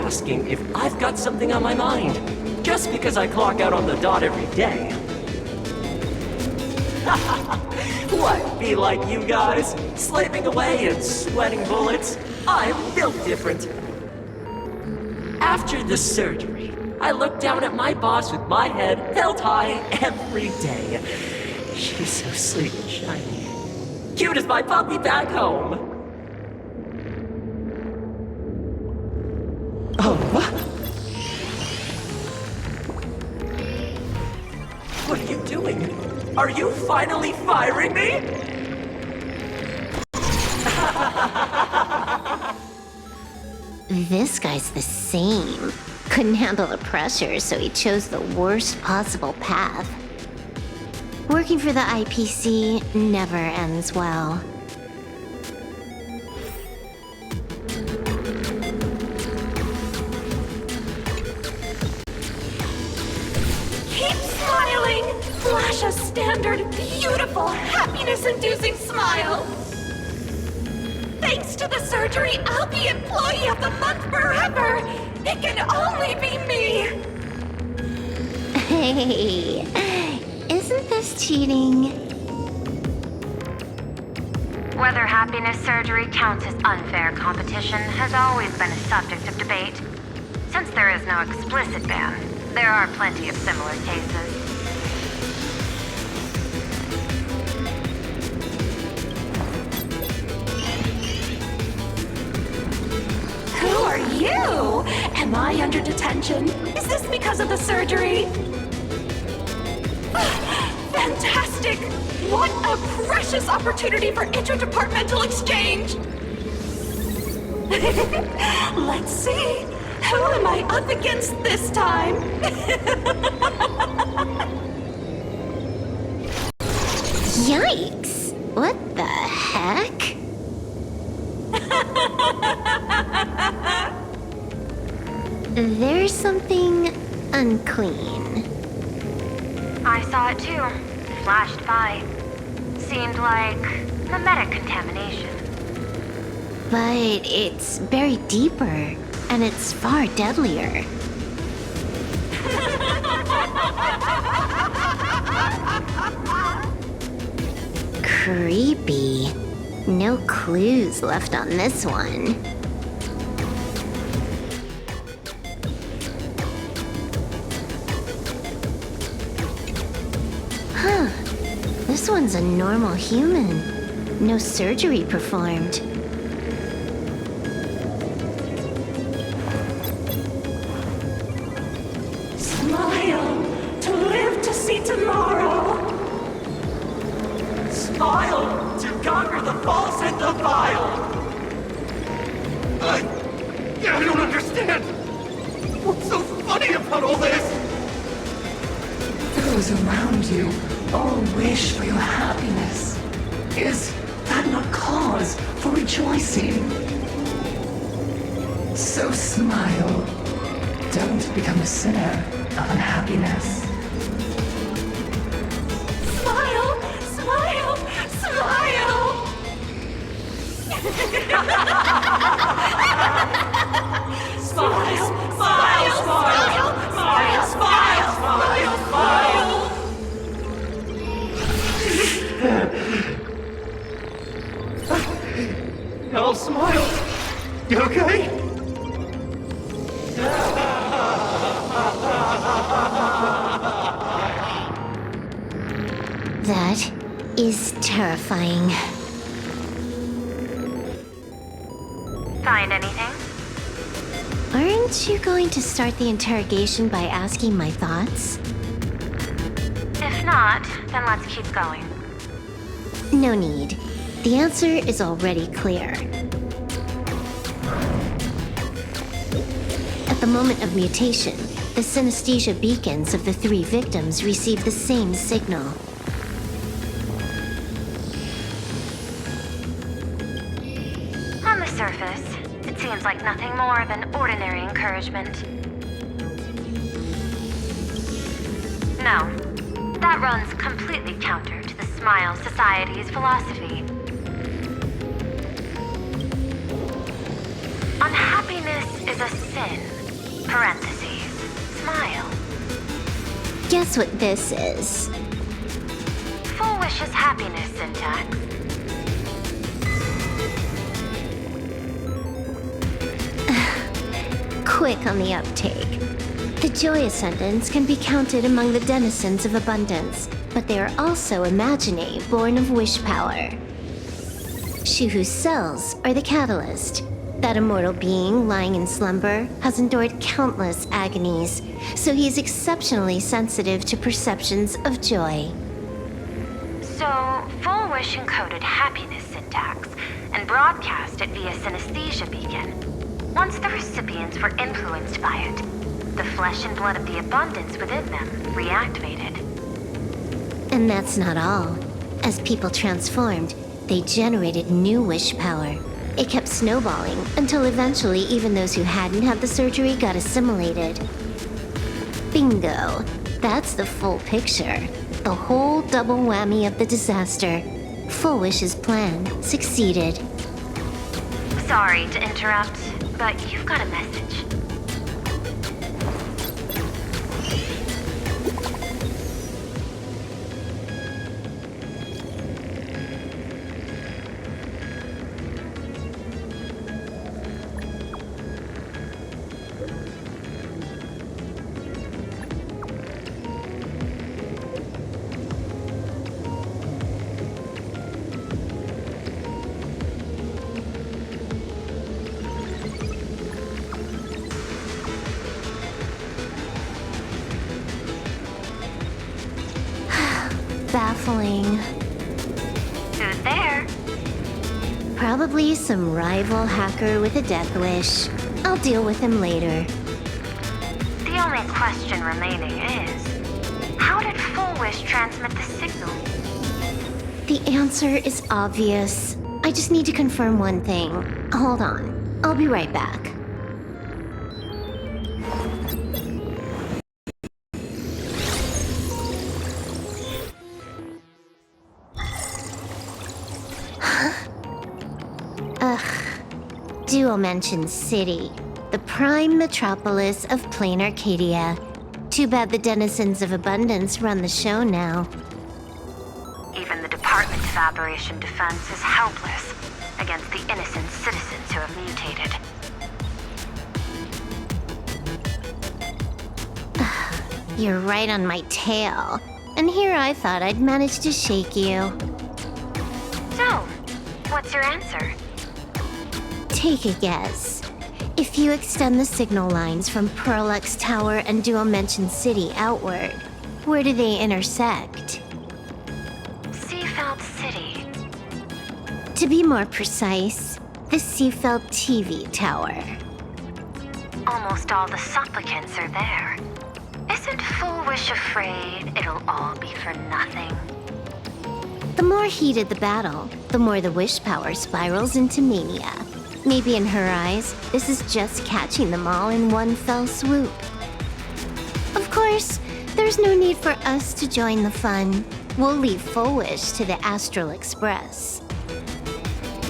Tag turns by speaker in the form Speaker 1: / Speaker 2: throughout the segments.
Speaker 1: asking if I've got something on my mind, just because I clock out on the dot every day. What, be like you guys, slaving away and sweating bullets? I'm built different. After the surgery, I look down at my boss with my head held high every day. She's so sweet and shiny. Cute as my puppy back home. Oh, what? What are you doing? Are you finally firing me?
Speaker 2: This guy's the same. Couldn't handle the pressure, so he chose the worst possible path. Working for the IPC never ends well.
Speaker 3: Keep smiling! Flash a standard, beautiful, happiness-inducing smile! Thanks to the surgery, I'll be Employee of the Month forever! It can only be me!
Speaker 2: Hey, isn't this cheating?
Speaker 4: Whether happiness surgery counts as unfair competition has always been a subject of debate. Since there is no explicit ban, there are plenty of similar cases.
Speaker 3: Who are you? Am I under detention? Is this because of the surgery? Fantastic! What a precious opportunity for interdepartmental exchange! Let's see. Who am I up against this time?
Speaker 2: Yikes! What the heck? There's something unclean.
Speaker 4: I saw it too. Flashed by. Seemed like mimetic contamination.
Speaker 2: But it's buried deeper, and it's far deadlier. Creepy. No clues left on this one. Huh. This one's a normal human. No surgery performed.
Speaker 3: Smile to live to see tomorrow.
Speaker 1: Smile to conquer the false and the vile. I don't understand. What's so funny about all this?
Speaker 5: Those around you all wish for your happiness. Is that not cause for rejoicing? So smile. Don't become a sinner of unhappiness.
Speaker 3: Smile, smile, smile.
Speaker 1: Smile, smile, smile, smile, smile, smile, smile. No, smile. You okay?
Speaker 2: That is terrifying.
Speaker 4: Find anything?
Speaker 2: Aren't you going to start the interrogation by asking my thoughts?
Speaker 4: If not, then let's keep going.
Speaker 2: No need. The answer is already clear. At the moment of mutation, the synesthesia beacons of the 3 victims received the same signal.
Speaker 4: On the surface, it seems like nothing more than ordinary encouragement. No, that runs completely counter to the Smile Society's philosophy. Unhappiness is a sin, Parentheses. Smile.
Speaker 2: Guess what this is?
Speaker 4: Full Wish's happiness syntax.
Speaker 2: Quick on the uptake. The Joy Ascendants can be counted among the denizens of abundance, but they are also imaginae born of wish power. She whose cells are the catalyst. That immortal being lying in slumber has endured countless agonies, so he is exceptionally sensitive to perceptions of joy.
Speaker 4: So, Full Wish encoded happiness syntax and broadcast it via synesthesia beacon. Once the recipients were influenced by it, the flesh and blood of the abundance within them reactivated.
Speaker 2: And that's not all. As people transformed, they generated new wish power. It kept snowballing until eventually even those who hadn't had the surgery got assimilated. Bingo. That's the full picture. The whole double whammy of the disaster. Full Wish's plan succeeded.
Speaker 4: Sorry to interrupt, but you've got a message.
Speaker 2: Baffling.
Speaker 4: Who's there?
Speaker 2: Probably some rival hacker with a death wish. I'll deal with him later.
Speaker 4: The only question remaining is, how did Full Wish transmit the signal?
Speaker 2: The answer is obvious. I just need to confirm one thing. Hold on. I'll be right back. Dual-Mention City, the prime metropolis of plain Arcadia. Too bad the denizens of abundance run the show now.
Speaker 4: Even the Department of Aberration Defense is helpless against the innocent citizens who have mutated.
Speaker 2: You're right on my tail. And here I thought I'd manage to shake you.
Speaker 4: So, what's your answer?
Speaker 2: Take a guess. If you extend the signal lines from Pearl-X Tower and Dual-Mention City outward, where do they intersect?
Speaker 4: Seafeld City.
Speaker 2: To be more precise, the Seafeld TV Tower.
Speaker 4: Almost all the supplicants are there. Isn't Full Wish afraid it'll all be for nothing?
Speaker 2: The more heated the battle, the more the wish power spirals into mania. Maybe in her eyes, this is just catching them all in one fell swoop. Of course, there's no need for us to join the fun. We'll leave Full Wish to the Astral Express.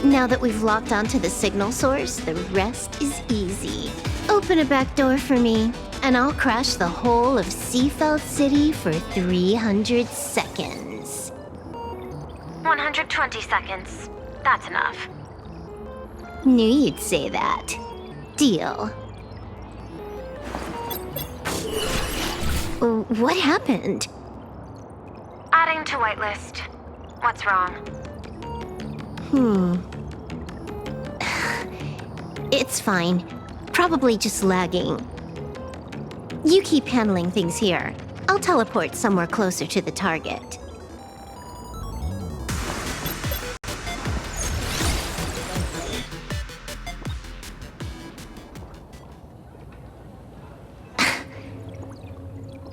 Speaker 2: Now that we've locked onto the signal source, the rest is easy. Open a back door for me, and I'll crash the whole of Seafeld City for 300 seconds.
Speaker 4: 120 seconds. That's enough.
Speaker 2: Knew you'd say that. Deal. What happened?
Speaker 4: Adding to whitelist. What's wrong?
Speaker 2: It's fine. Probably just lagging. You keep handling things here. I'll teleport somewhere closer to the target.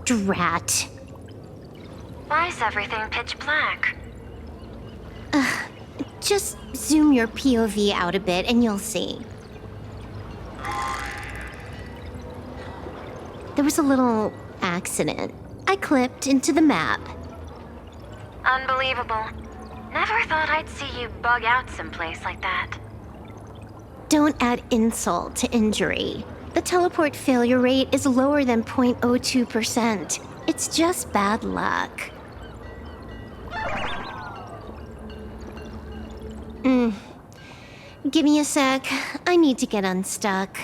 Speaker 2: Drat.
Speaker 4: Why is everything pitch black?
Speaker 2: Just zoom your POV out a bit and you'll see. There was a little accident. I clipped into the map.
Speaker 4: Unbelievable. Never thought I'd see you bug out someplace like that.
Speaker 2: Don't add insult to injury. The teleport failure rate is lower than 0.02%. It's just bad luck. Give me a sec. I need to get unstuck.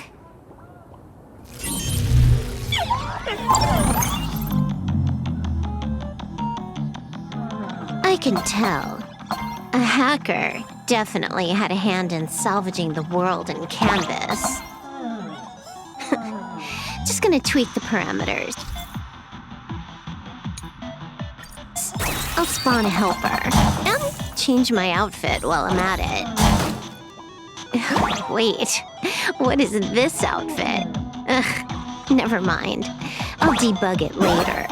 Speaker 2: I can tell. A hacker definitely had a hand in salvaging the world in Canvas. Just gonna tweak the parameters. I'll spawn a helper and change my outfit while I'm at it. Wait, what is this outfit? Ugh, never mind. I'll debug it later.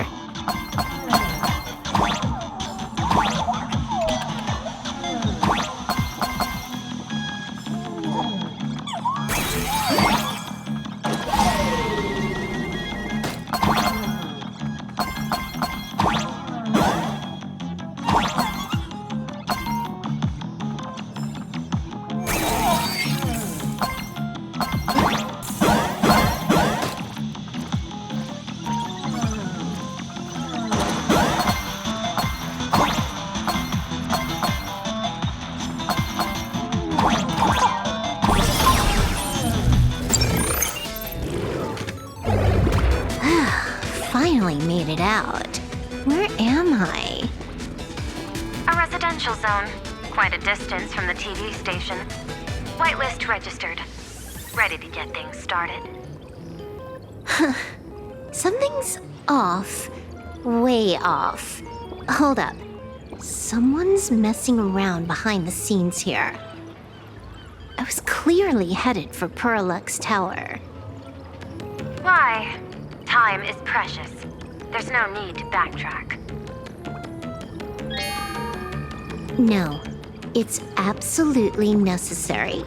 Speaker 2: Finally made it out. Where am I?
Speaker 4: A residential zone. Quite a distance from the TV station. Whitelist registered. Ready to get things started.
Speaker 2: Something's off. Way off. Hold up. Someone's messing around behind the scenes here. I was clearly headed for Puralux Tower.
Speaker 4: Why? Time is precious. There's no need to backtrack.
Speaker 2: No, it's absolutely necessary.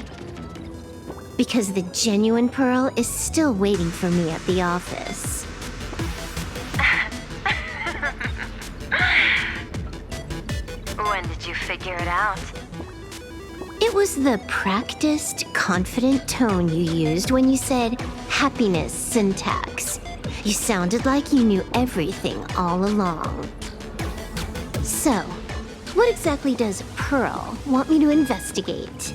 Speaker 2: Because the genuine Pearl is still waiting for me at the office.
Speaker 4: When did you figure it out?
Speaker 2: It was the practiced, confident tone you used when you said happiness syntax. You sounded like you knew everything all along. So, what exactly does Pearl want me to investigate?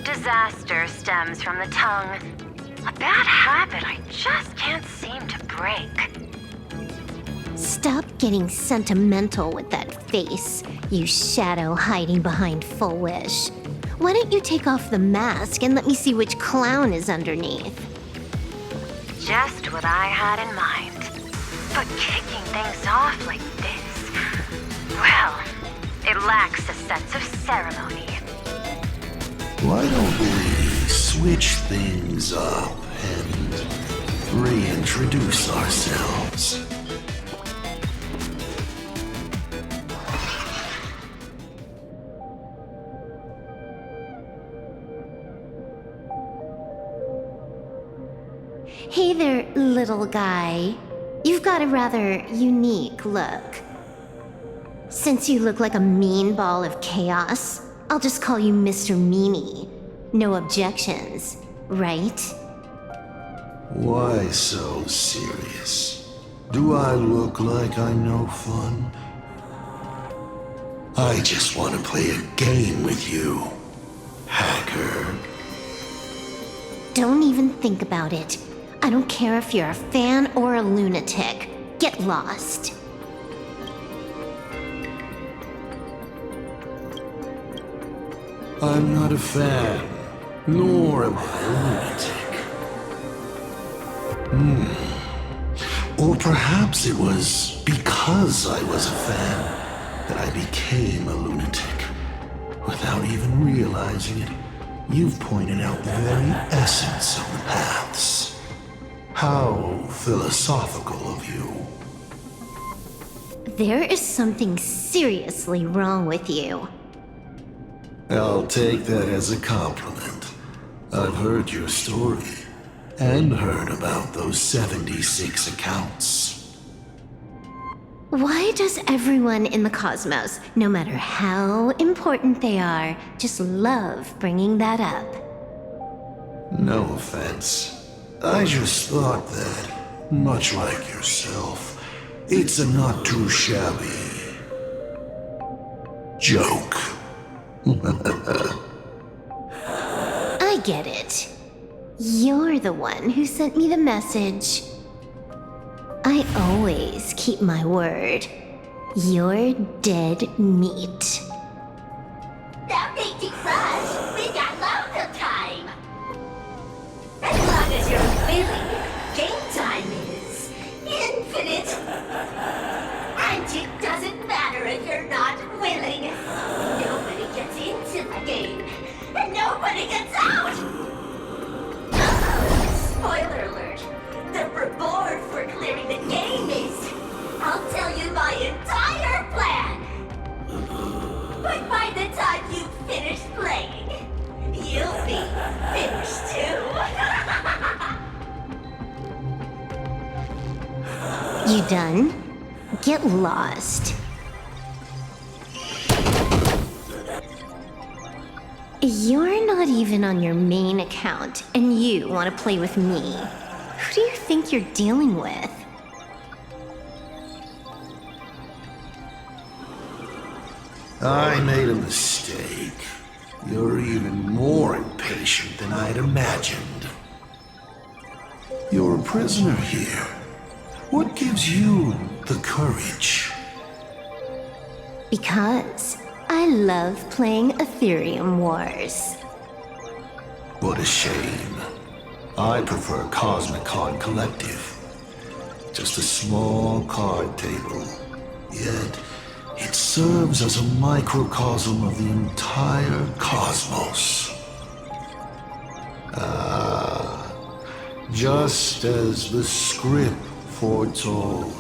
Speaker 4: Disaster stems from the tongue. A bad habit I just can't seem to break.
Speaker 2: Stop getting sentimental with that face, you shadow hiding behind Full Wish. Why don't you take off the mask and let me see which clown is underneath?
Speaker 4: Just what I had in mind. But kicking things off like this, well, it lacks a sense of ceremony.
Speaker 6: Why don't we switch things up and reintroduce ourselves?
Speaker 2: Hey there, little guy. You've got a rather unique look. Since you look like a mean ball of chaos, I'll just call you Mr. Meanie. No objections, right?
Speaker 6: Why so serious? Do I look like I'm no fun? I just want to play a game with you, hacker.
Speaker 2: Don't even think about it. I don't care if you're a fan or a lunatic. Get lost.
Speaker 6: I'm not a fan, nor am I a lunatic. Or perhaps it was because I was a fan that I became a lunatic. Without even realizing it, you've pointed out the very essence of the paths. How philosophical of you.
Speaker 2: There is something seriously wrong with you.
Speaker 6: I'll take that as a compliment. I've heard your story, and heard about those 76 accounts.
Speaker 2: Why does everyone in the cosmos, no matter how important they are, just love bringing that up?
Speaker 6: No offense, I just thought that, much like yourself, it's a not too shabby joke.
Speaker 2: I get it. You're the one who sent me the message. I always keep my word. You're dead meat.
Speaker 3: That makes it rush. We got loads of time. As long as you're willing, game time is infinite. And it doesn't matter if you're not willing. Nobody gets into the game, and nobody gets out. Spoiler alert. The reward for clearing the game is... I'll tell you my entire plan. But by the time you finish playing, you'll be finished too.
Speaker 2: You done? Get lost. You're not even on your main account, and you want to play with me. Who do you think you're dealing with?
Speaker 6: I made a mistake. You're even more impatient than I'd imagined. You're a prisoner here. What gives you the courage?
Speaker 2: Because I love playing Ethereum Wars.
Speaker 6: What a shame. I prefer Cosmicon Collective. Just a small card table. Yet, it serves as a microcosm of the entire cosmos. Just as the script foretold.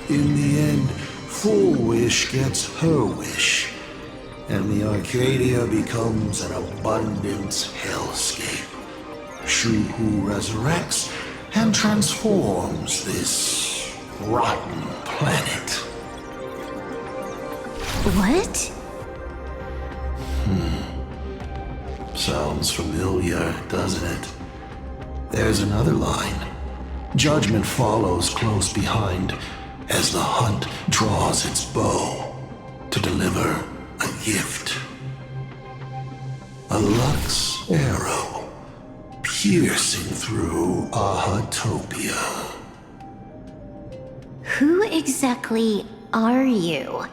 Speaker 6: In the end, Full Wish gets her wish, and the Arcadia becomes an abundance hellscape. Shuhu resurrects and transforms this rotten planet.
Speaker 2: What?
Speaker 6: Sounds familiar, doesn't it? There's another line. Judgment follows close behind as the hunt draws its bow to deliver a gift. A Lux arrow piercing through Ahatopia.
Speaker 2: Who exactly are you?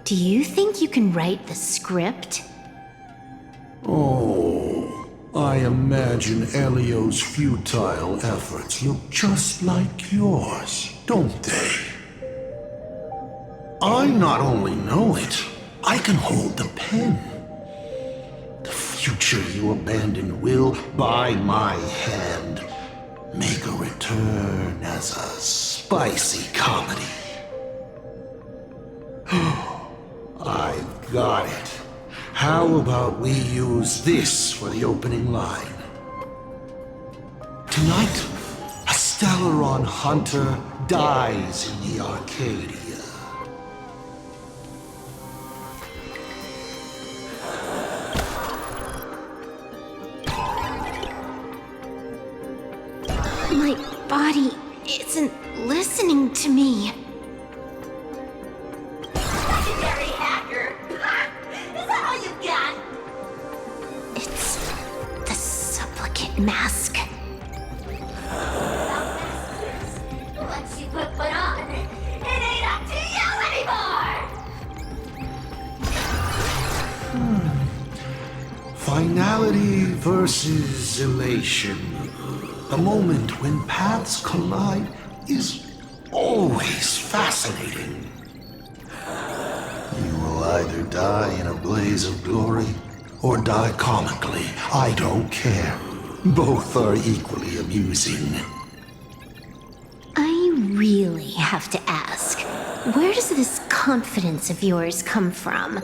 Speaker 2: Do you think you can write the script?
Speaker 6: Oh, I imagine Elio's futile efforts look just like yours, don't they? I not only know it, I can hold the pen. The future you abandoned will, by my hand, make a return as a spicy comedy. I've got it. How about we use this for the opening line? Tonight, a Stellaron hunter dies in the Arcadia.
Speaker 2: My body isn't listening to me.
Speaker 3: Legendary hacker. Is that all you got?
Speaker 2: It's the supplicant mask.
Speaker 3: Once you put one on, it ain't up to you anymore.
Speaker 6: Finality versus elation. A moment when paths collide is always fascinating. You will either die in a blaze of glory or die comically. I don't care. Both are equally amusing.
Speaker 2: I really have to ask, where does this confidence of yours come from?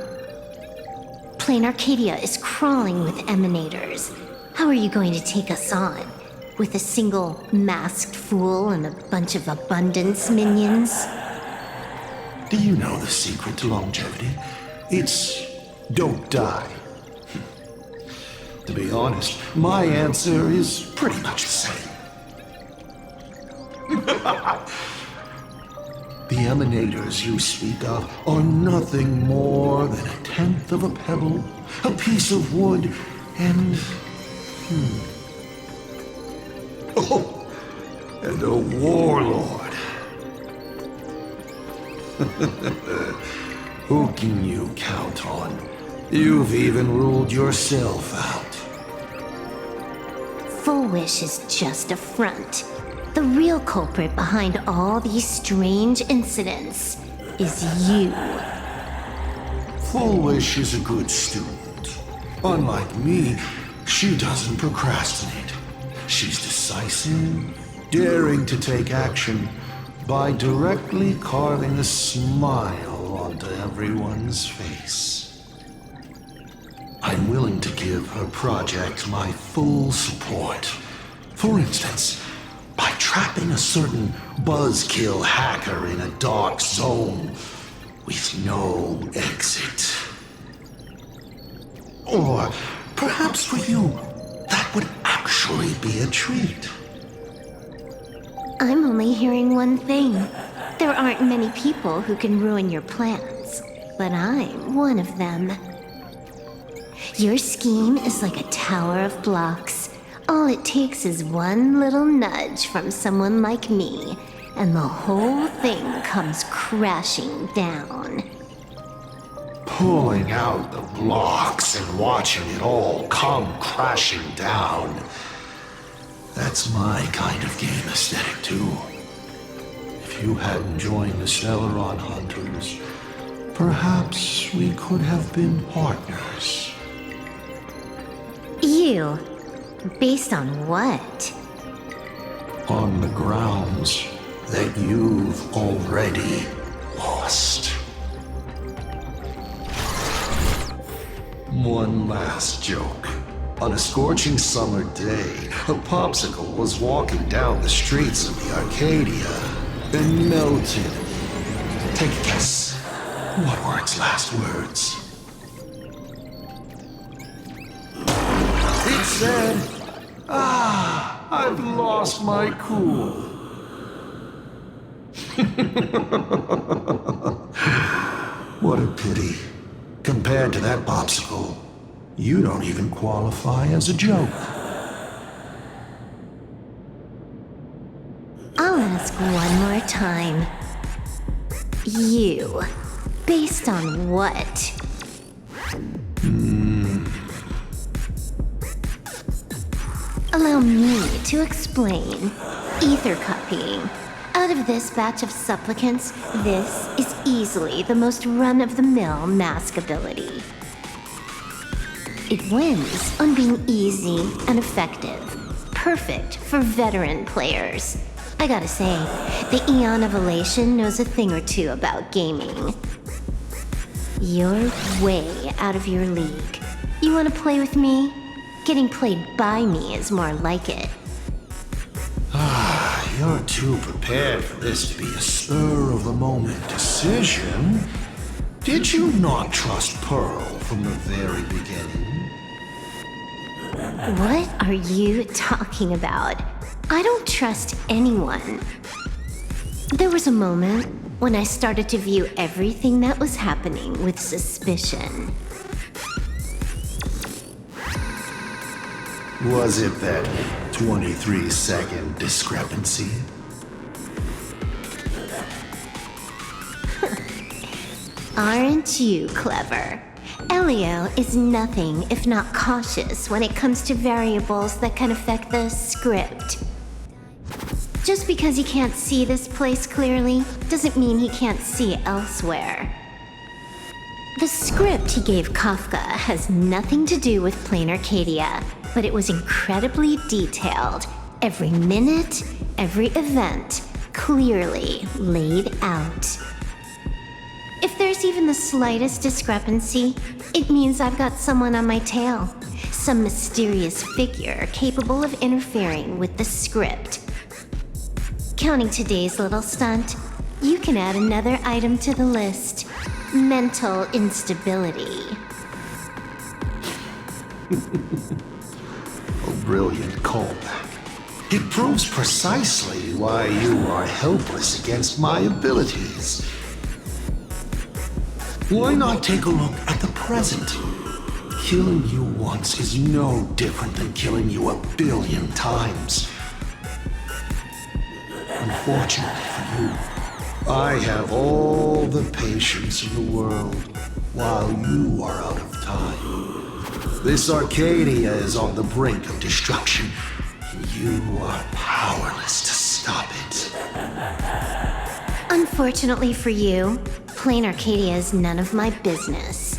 Speaker 2: Plain Arcadia is crawling with emanators. How are you going to take us on? With a single masked fool and a bunch of abundance minions?
Speaker 6: Do you know the secret to longevity? It's don't die. To be honest, my answer is pretty much the same. The emanators you speak of are nothing more than a tenth of a pebble, a piece of wood, and... Oh, and a warlord. Who can you count on? You've even ruled yourself out.
Speaker 2: Full Wish is just a front. The real culprit behind all these strange incidents is you.
Speaker 6: Full Wish is a good student. Unlike me, she doesn't procrastinate. She's decisive, daring to take action by directly carving a smile onto everyone's face. I'm willing to give her project my full support. For instance, by trapping a certain buzzkill hacker in a dark zone with no exit. Or perhaps for you, that would actually be a treat.
Speaker 2: I'm only hearing one thing. There aren't many people who can ruin your plans, but I'm one of them. Your scheme is like a tower of blocks. All it takes is one little nudge from someone like me, and the whole thing comes crashing down.
Speaker 6: Pulling out the blocks and watching it all come crashing down. That's my kind of game aesthetic, too. If you hadn't joined the Stellaron Hunters, perhaps we could have been partners.
Speaker 2: You? Based on what?
Speaker 6: On the grounds that you've already lost. One last joke. On a scorching summer day, a popsicle was walking down the streets of the Arcadia and melted. Take a guess. What were its last words? It said, I've lost my cool. What a pity. Compared to that popsicle, you don't even qualify as a joke.
Speaker 2: I'll ask one more time. You. Based on what? Allow me to explain. Ether copying. Out of this batch of supplicants, this is easily the most run-of-the-mill mask ability. It wins on being easy and effective. Perfect for veteran players. I gotta say, the Eon of Elation knows a thing or two about gaming. You're way out of your league. You wanna play with me? Getting played by me is more like it.
Speaker 6: You're too prepared for this to be a spur-of-the-moment decision. Did you not trust Pearl from the very beginning?
Speaker 2: What are you talking about? I don't trust anyone. There was a moment when I started to view everything that was happening with suspicion.
Speaker 6: Was it that 23-second discrepancy?
Speaker 2: Aren't you clever? Elio is nothing if not cautious when it comes to variables that can affect the script. Just because he can't see this place clearly doesn't mean he can't see elsewhere. The script he gave Kafka has nothing to do with plain Arcadia, but it was incredibly detailed. Every minute, every event, clearly laid out. If there's even the slightest discrepancy, it means I've got someone on my tail. Some mysterious figure capable of interfering with the script. Counting today's little stunt, you can add another item to the list. Mental instability.
Speaker 6: A brilliant callback. It proves precisely why you are helpless against my abilities. Why not take a look at the present? Killing you once is no different than killing you 1,000,000,000 times. Unfortunately for you, I have all the patience in the world while you are out of time. This Arcadia is on the brink of destruction. You are powerless to stop it.
Speaker 2: Unfortunately for you, plain Arcadia is none of my business.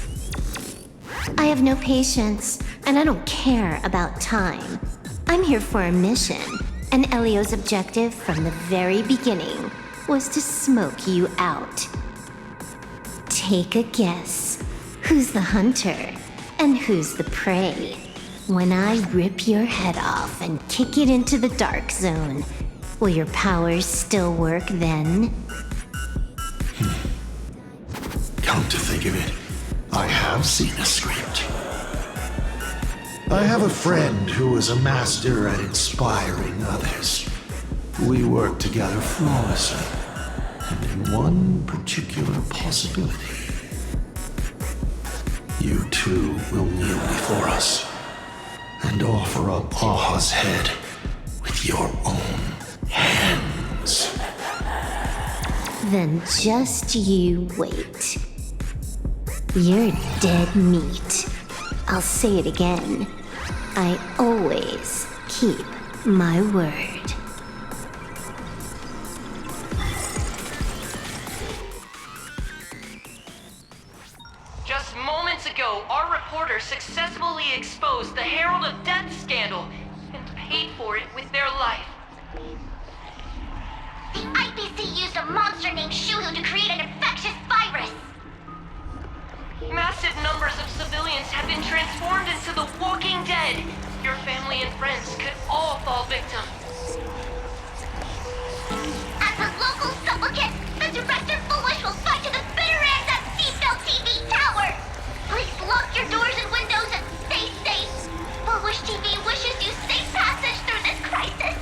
Speaker 2: I have no patience, and I don't care about time. I'm here for a mission, and Elio's objective from the very beginning was to smoke you out. Take a guess. Who's the hunter, and who's the prey? When I rip your head off and kick it into the dark zone, will your powers still work then?
Speaker 6: Come to think of it, I have seen a script. I have a friend who is a master at inspiring others. We work together flawlessly, and in one particular possibility. You two will kneel before us and offer up Aha's head with your own hands.
Speaker 2: Then just you wait. You're dead meat. I'll say it again. I always keep my word.
Speaker 1: Just moments ago, our reporter successfully exposed the Herald of Death scandal and paid for it with their life.
Speaker 3: The IPC used a monster named Shuhu to create an infectious virus.
Speaker 1: Massive numbers of civilians have been transformed into the Walking Dead. Your family and friends could all fall victim.
Speaker 3: As a local supplicant, the Director Foolish will fight to the bitter end at Seatbelt TV Tower. Please lock your doors and windows and stay safe. Foolish TV wishes you safe passage through this crisis.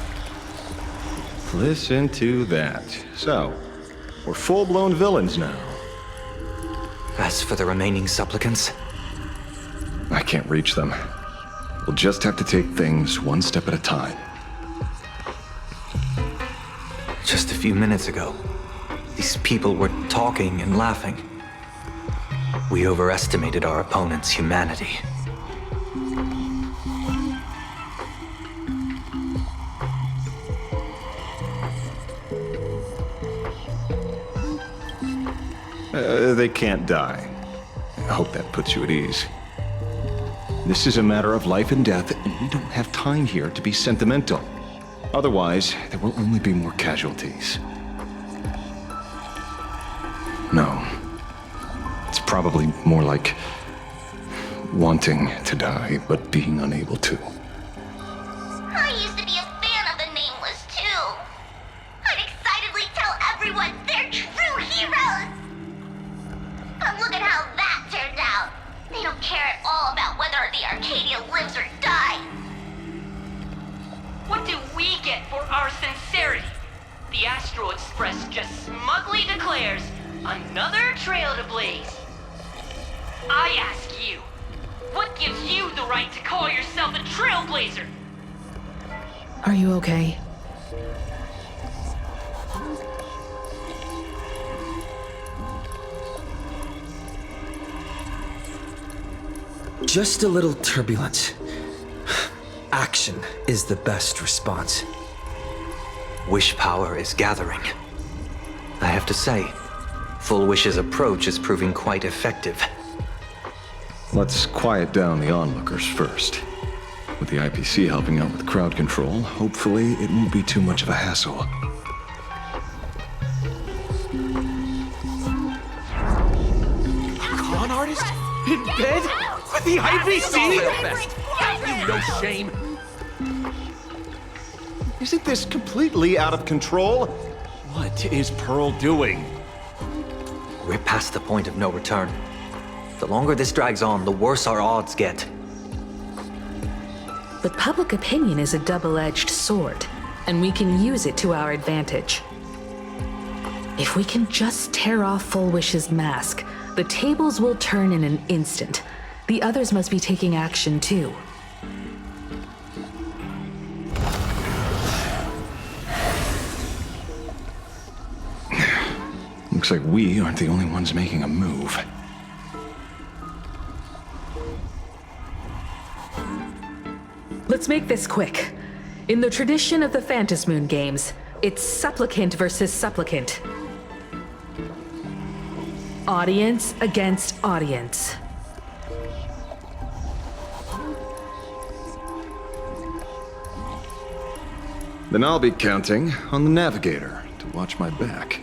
Speaker 7: Listen to that. So, we're full-blown villains now.
Speaker 8: As for the remaining supplicants,
Speaker 7: I can't reach them. We'll just have to take things one step at a time.
Speaker 8: just a few minutes ago, these people were talking and laughing. We overestimated our opponent's humanity.
Speaker 7: They can't die. I hope that puts you at ease. This is a matter of life and death, and we don't have time here to be sentimental. Otherwise, there will only be more casualties. No. It's probably more like wanting to die, but being unable to.
Speaker 3: I used to be a fan of the Nameless, too. I'd excitedly tell everyone they're true heroes. But look at how that turned out. They don't care at all about whether the Arcadia lives or dies.
Speaker 1: What do we get for our sincerity? The Astro Express just smugly declares, another trail to blaze. I ask you, what gives you the right to call yourself a trailblazer?
Speaker 9: Are you okay?
Speaker 8: Just a little turbulence. Action is the best response. Wish power is gathering. I have to say, Full Wish's approach is proving quite effective.
Speaker 7: Let's quiet down the onlookers first. With the IPC helping out with crowd control, hopefully it won't be too much of a hassle.
Speaker 10: Con artist? In bed? With the IPC? You no shame.
Speaker 7: Isn't this completely out of control?
Speaker 10: What is Pearl doing?
Speaker 8: We're past the point of no return. The longer this drags on, the worse our odds get.
Speaker 9: But public opinion is a double-edged sword. and we can use it to our advantage. If we can just tear off Full Wish's mask, the tables will turn in an instant. The others must be taking action too.
Speaker 7: Looks like we aren't the only ones making a move.
Speaker 9: Let's make this quick. In the tradition of the Phantasmoon games, it's supplicant versus supplicant. Audience against audience.
Speaker 7: Then I'll be counting on the navigator to watch my back.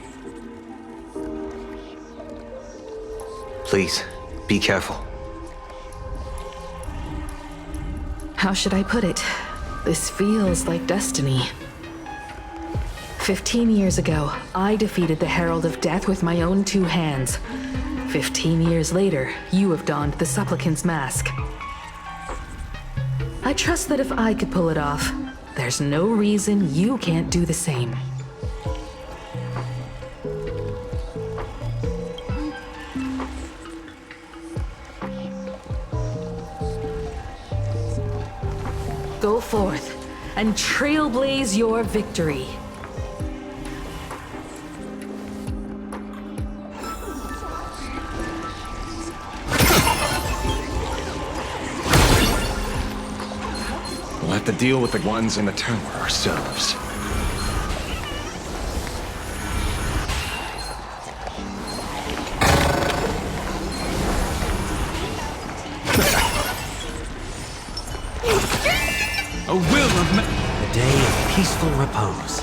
Speaker 8: Please, be careful.
Speaker 9: How should I put it? This feels like destiny. 15 years ago, I defeated the Herald of Death with my own 2 hands. 15 years later, you have donned the Supplicant's mask. I trust that if I could pull it off, there's no reason you can't do the same. Go forth and trailblaze your victory.
Speaker 7: We'll have to deal with the ones in the tower ourselves.
Speaker 10: A will of
Speaker 8: The day of peaceful repose.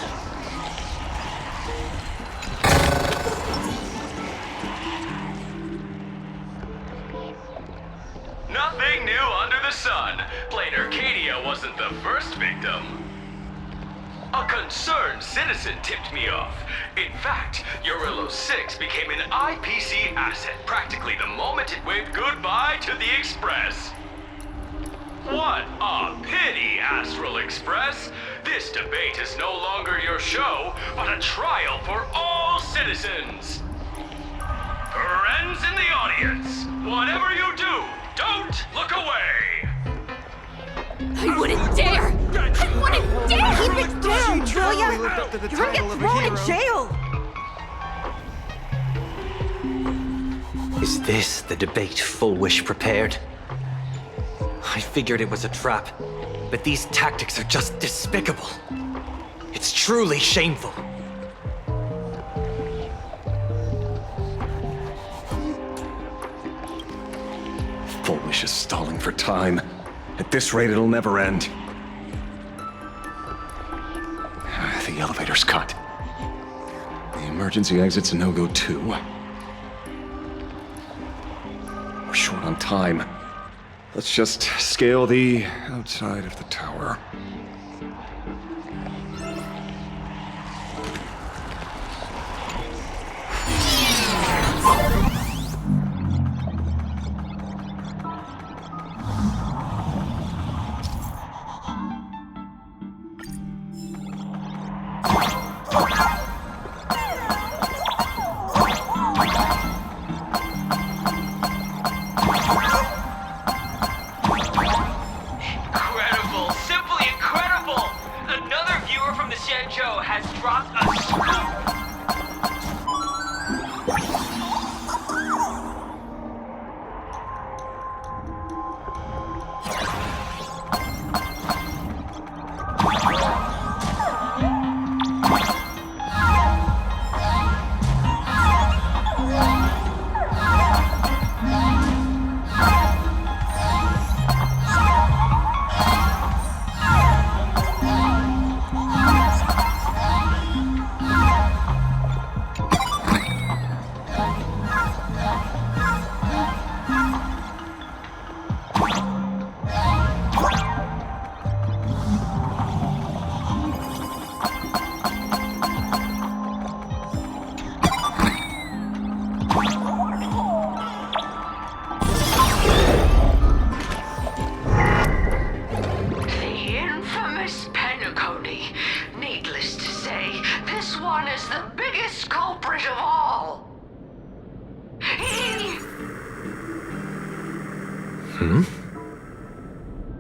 Speaker 11: Nothing new under the sun. Plain Arcadia wasn't the first victim. A concerned citizen tipped me off. In fact, Urillo 6 became an IPC asset practically the moment it waved goodbye to the Express. What a pity, Astral Express! This debate is no longer your show, but a trial for all citizens! Friends in the audience, whatever you do, don't look away!
Speaker 3: I wouldn't dare! I wouldn't dare! Keep it down, will ya? You're gonna get thrown in jail!
Speaker 8: Is this the debate Full Wish prepared? I figured it was a trap, but these tactics are just despicable. It's truly shameful.
Speaker 7: Full Wish is stalling for time. At this rate, it'll never end. The elevator's cut. The emergency exit's a no-go too. We're short on time. Let's just scale the outside of the tower.
Speaker 11: Incredible, simply incredible!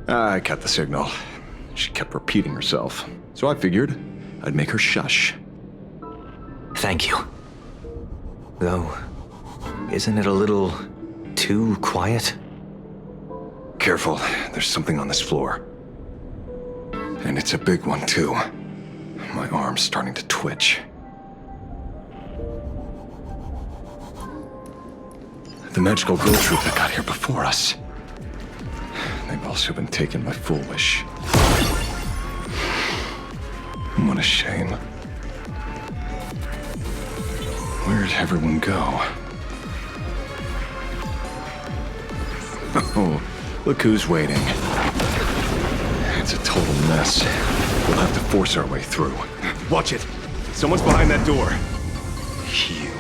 Speaker 7: I cut the signal. She kept repeating herself, so I figured I'd make her shush.
Speaker 8: Thank you. Though, isn't it a little too quiet?
Speaker 7: Careful, there's something on this floor. And it's a big one, too. My arm's starting to twitch. The magical girl troop that got here before us. They've also been taken by Foolish. What a shame. Where'd everyone go? Oh, look who's waiting. It's a total mess. We'll have to force our way through. Watch it! Someone's behind that door. You.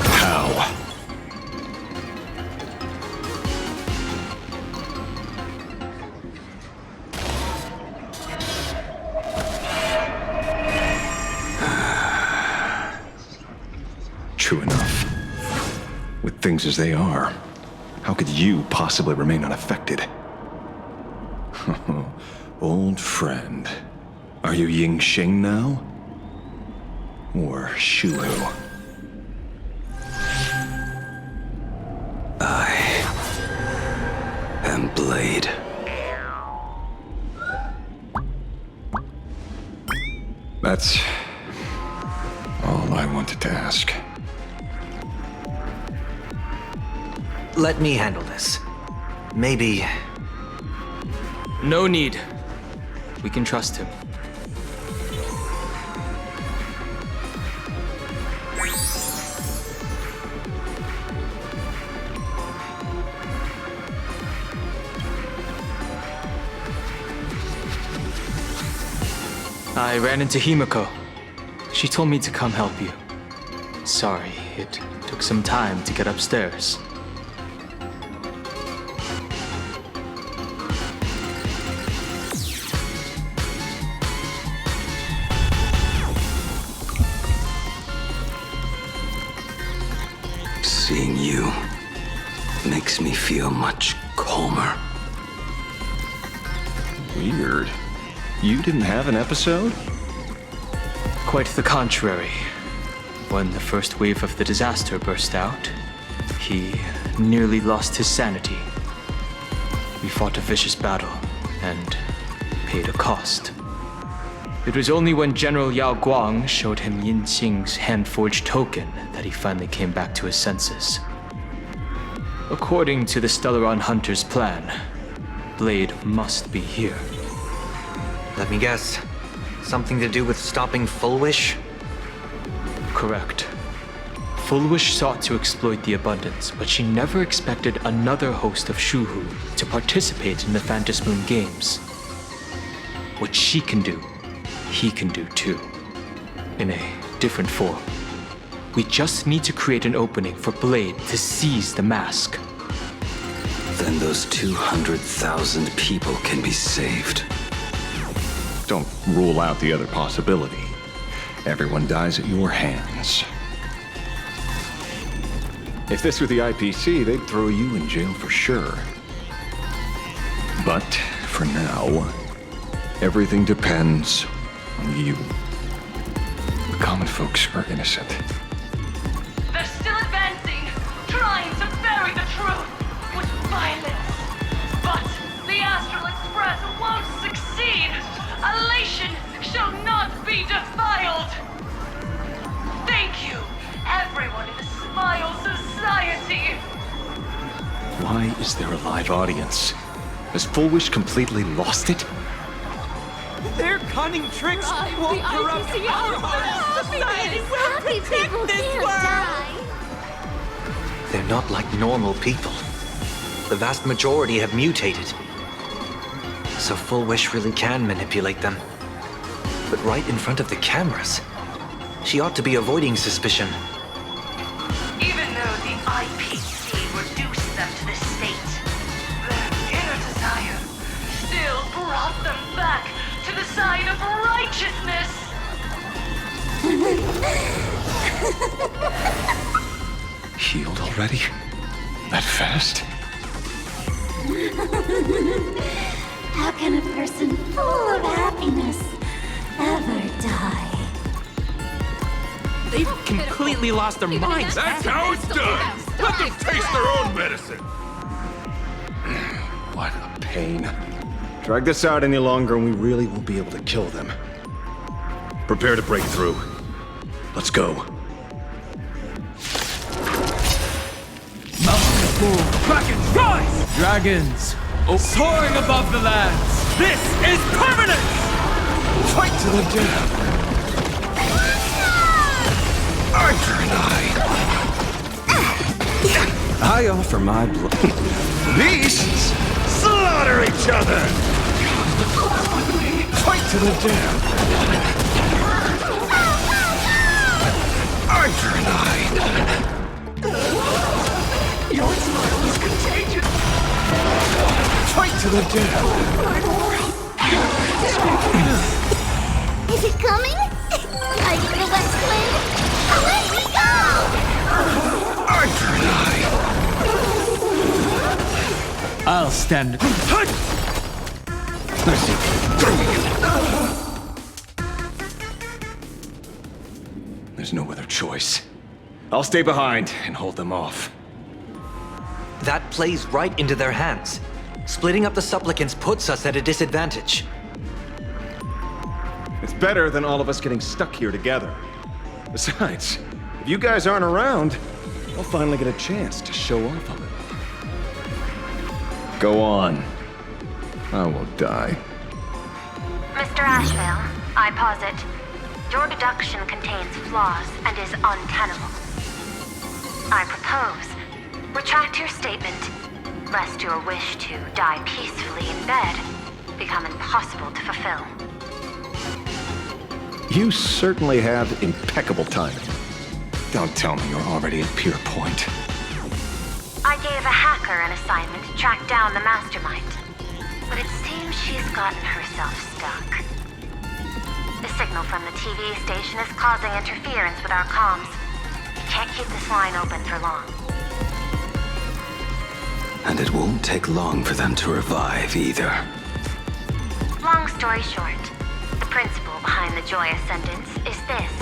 Speaker 7: How? True enough. With things as they are, how could you possibly remain unaffected? Old friend. Are you Ying Sheng now? Or Shuhu?
Speaker 8: I am Blade.
Speaker 7: That's all I wanted to ask.
Speaker 8: Let me handle this. Maybe...
Speaker 12: No need. We can trust him. I ran into Himiko. She told me to come help you. Sorry, it took some time to get upstairs.
Speaker 8: Seeing you makes me feel much calmer.
Speaker 7: Weird. You didn't have an episode?
Speaker 12: Quite the contrary. When the first wave of the disaster burst out, he nearly lost his sanity. We fought a vicious battle and paid a cost. It was only when General Yao Guang showed him Yin Xing's hand-forged token that he finally came back to his senses. According to the Stellaron Hunter's plan, Blade must be here.
Speaker 8: Let me guess. Something to do with stopping Full Wish?
Speaker 12: Correct. Full Wish sought to exploit the abundance, but she never expected another host of Shuhu to participate in the Phantom Moon Games. What she can do, he can do too. In a different form. We just need to create an opening for Blade to seize the mask.
Speaker 8: Then those 200,000 people can be saved.
Speaker 7: Don't rule out the other possibility. Everyone dies at your hands. If this were the IPC, they'd throw you in jail for sure. But for now, everything depends on you. The common folks are innocent.
Speaker 1: They're still advancing, trying to bury the truth with violence. But the Astral Express won't succeed. Elation shall not be defiled. Thank you, everyone in the Smile Society.
Speaker 7: Why is there a live audience? Has Full Wish completely lost it?
Speaker 10: Their cunning tricks won't corrupt our hearts. Society will protect this world.
Speaker 8: They're not like normal people. The vast majority have mutated. So Full Wish really can manipulate them. But right in front of the cameras. She ought to be avoiding suspicion.
Speaker 1: Even though the IPC reduced them to this state, their inner desire still brought them back to the side of righteousness.
Speaker 7: Healed already? That fast?
Speaker 3: How can a person full of happiness ever die?
Speaker 10: They've completely lost their minds.
Speaker 13: That's how it's done! Let them taste their own medicine!
Speaker 7: What a pain. Drag this out any longer and we really won't be able to kill them. Prepare to break through. Let's go.
Speaker 10: Mountains move, dragons rise! Dragons soaring above the lands. This is permanent!
Speaker 7: Fight to the death! Arthur and
Speaker 8: I offer my blood.
Speaker 7: Beasts slaughter each other! Fight to the death! Arthur and
Speaker 5: Your smile is contagious.
Speaker 7: Fight to the death!
Speaker 2: Is it coming? Are you the West Wind? Away we go!
Speaker 7: Arthur and
Speaker 10: I'll stand.
Speaker 7: There's no other choice. I'll stay behind and hold them off.
Speaker 8: That plays right into their hands. Splitting up the supplicants puts us at a disadvantage.
Speaker 7: It's better than all of us getting stuck here together. Besides, if you guys aren't around, I'll finally get a chance to show off a little. Go on. I won't die.
Speaker 4: Mr. Ashvale, I posit, your deduction contains flaws and is untenable. I propose, retract your statement, lest your wish to die peacefully in bed become impossible to fulfill.
Speaker 7: You certainly have impeccable timing. Don't tell me you're already at Pier Point.
Speaker 4: I gave a hacker an assignment to track down the mastermind, but it seems she's gotten herself stuck. The signal from the TV station is causing interference with our comms. We can't keep this line open for long.
Speaker 8: And it won't take long for them to revive either.
Speaker 4: Long story short, the principle behind the Joy Ascendance is this.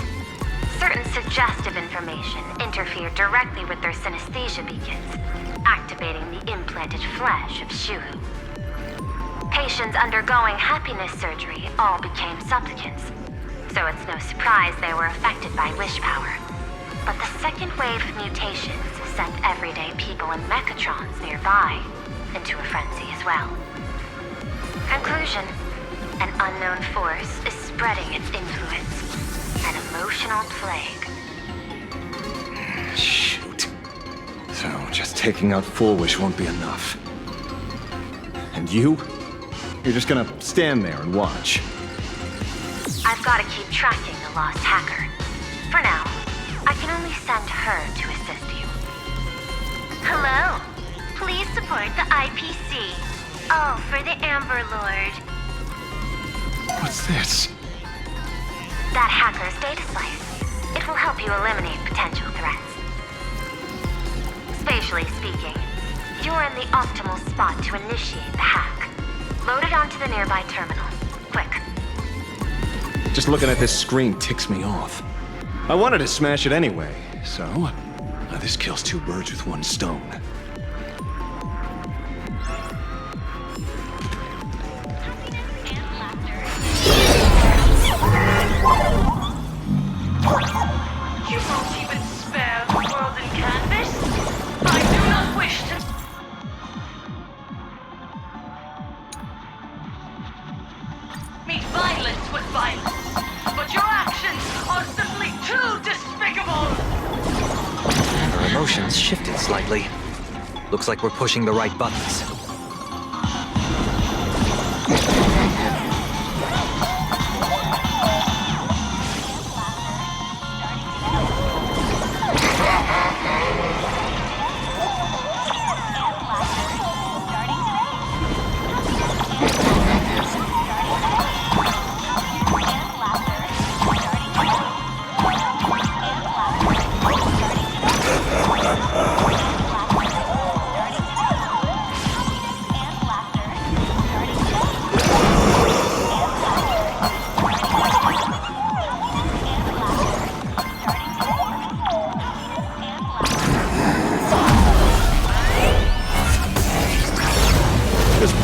Speaker 4: Certain suggestive information interfere directly with their synesthesia beacons, activating the implanted flesh of Shuhu. Patients undergoing happiness surgery all became supplicants, so it's no surprise they were affected by wish power. But the second wave of mutations sent everyday people and mechatrons nearby into a frenzy as well. Conclusion: an unknown force is spreading its influence. An emotional plague.
Speaker 7: Shoot. So, just taking out Full Wish won't be enough. And you? You're just gonna stand there and watch.
Speaker 4: I've got to keep tracking the lost hacker. For now, I can only send her to assist you.
Speaker 2: Hello. Please support the IPC. Oh, for the Amber Lord.
Speaker 7: What's this?
Speaker 4: That hacker's data slice. It will help you eliminate potential threats. Spatially speaking, you're in the optimal spot to initiate the hack. Load it onto the nearby terminal. Quick.
Speaker 7: Just looking at this screen ticks me off. I wanted to smash it anyway, so this kills two birds with one stone.
Speaker 1: You won't even spare the world in canvas? I do not wish to... meet violence with violence, but your actions are simply too despicable!
Speaker 8: Her emotions shifted slightly. Looks like we're pushing the right buttons.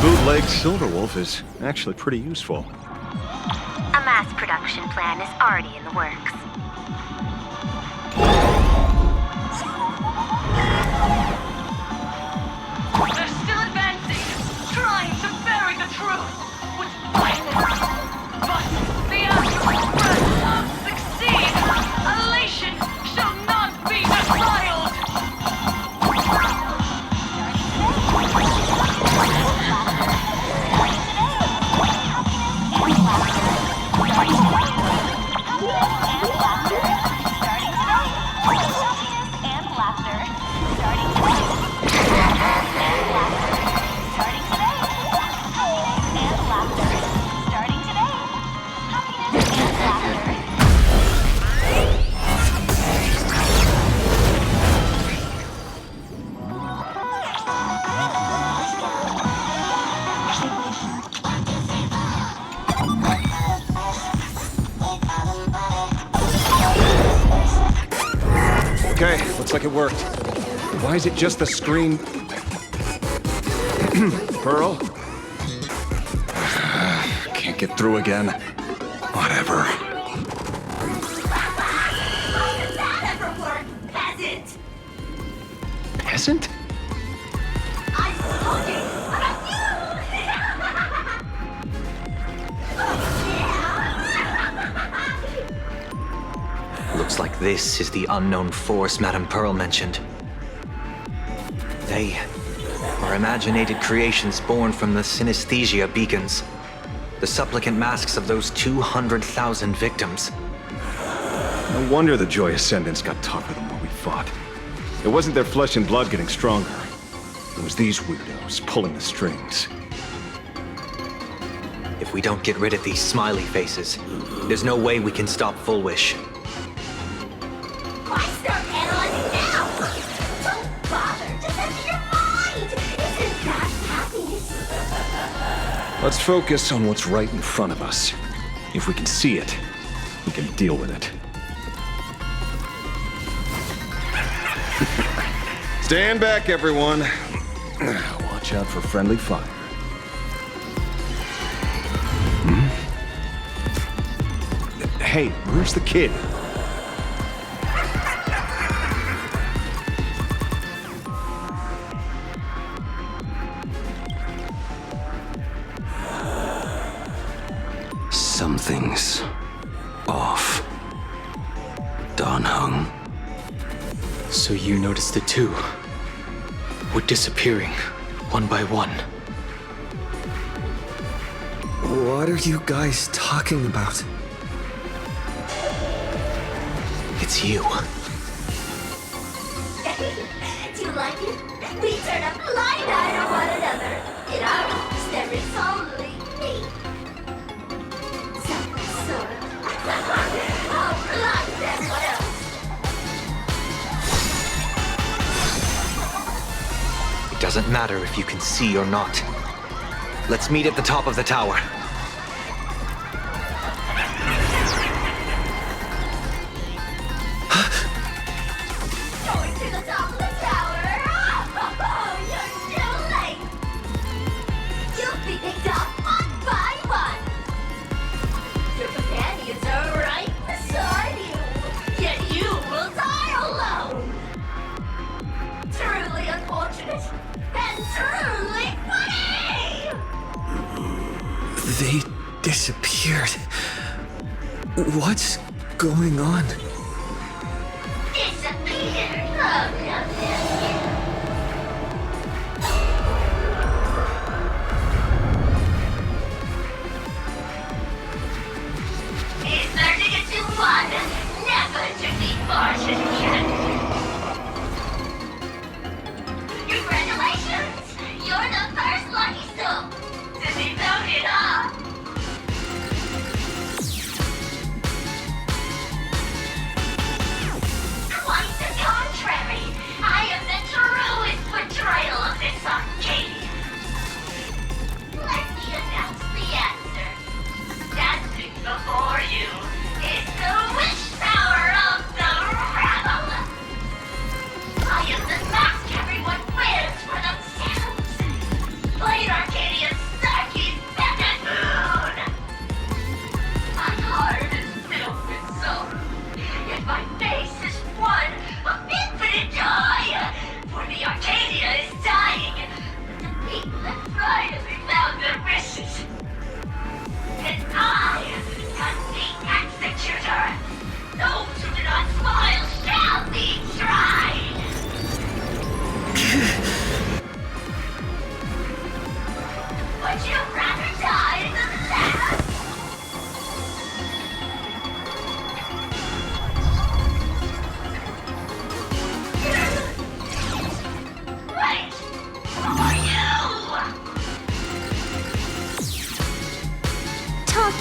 Speaker 7: bootleg Silverwolf is actually pretty useful.
Speaker 4: A mass production plan is already in the works.
Speaker 1: They're still advancing, trying to bury the truth with violence. But the Astro Express won't succeed. Elation shall not be defiled.
Speaker 7: Okay, looks like it worked. Why is it just the screen? Pearl? Can't get through again. Whatever.
Speaker 3: Peasant!
Speaker 7: Peasant?
Speaker 3: I'm talking about you!
Speaker 8: Looks like this is the unknown force Madame Pearl mentioned. They are imaginated creations born from the synesthesia beacons. The supplicant masks of those 200,000 victims.
Speaker 7: No wonder the Joy Ascendants got tougher the more we fought. It wasn't their flesh and blood getting stronger. It was these weirdos pulling the strings.
Speaker 8: If we don't get rid of these smiley faces, there's no way we can stop Full Wish.
Speaker 3: Why start analyzing now? Don't bother, just empty your mind! Isn't that happiness?
Speaker 7: Let's focus on what's right in front of us. If we can see it, we can deal with it. Stand back, everyone. Watch out for friendly fire. Hey, where's the kid?
Speaker 6: Something's off. Dan Heng.
Speaker 12: So you noticed it too? We're disappearing, one by one.
Speaker 8: What are you guys talking about? It's you.
Speaker 3: Do you like it? We turn a blind eye on one another. In our lives, there is only me. Some sort of... How blind and what else?
Speaker 8: It doesn't matter if you can see or not. Let's meet at the top of the tower.
Speaker 3: Going to the top of the tower? Oh, you're too late! You'll be picked off one by one! Your companions are right beside you, yet you will die alone! Truly unfortunate, and truly funny!
Speaker 8: They disappeared. What's going on?
Speaker 3: Disappear! Oh, no. It's starting to get fun! Never to be fortune yet! Congratulations! You're the first lucky soul to be voted off!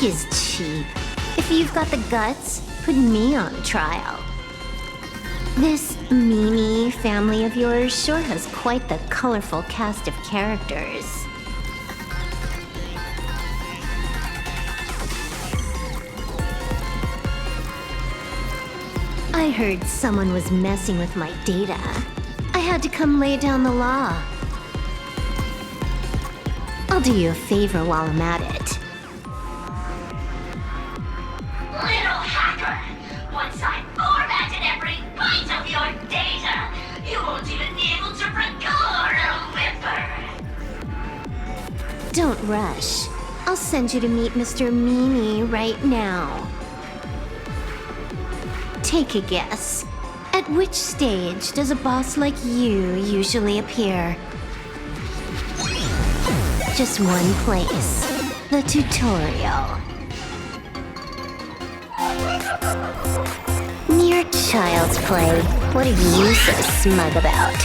Speaker 2: is cheap. If you've got the guts, put me on trial. This Mimi family of yours sure has quite the colorful cast of characters. I heard someone was messing with my data. I had to come lay down the law. I'll do you a favor while I'm at it.
Speaker 3: Little hacker! Once I formatted every byte of your data, you won't even be able to record a whimper!
Speaker 2: Don't rush. I'll send you to meet Mr. Mimi right now. Take a guess. At which stage does a boss like you usually appear? Just one place. The tutorial. Mere child's play. What are you so smug about?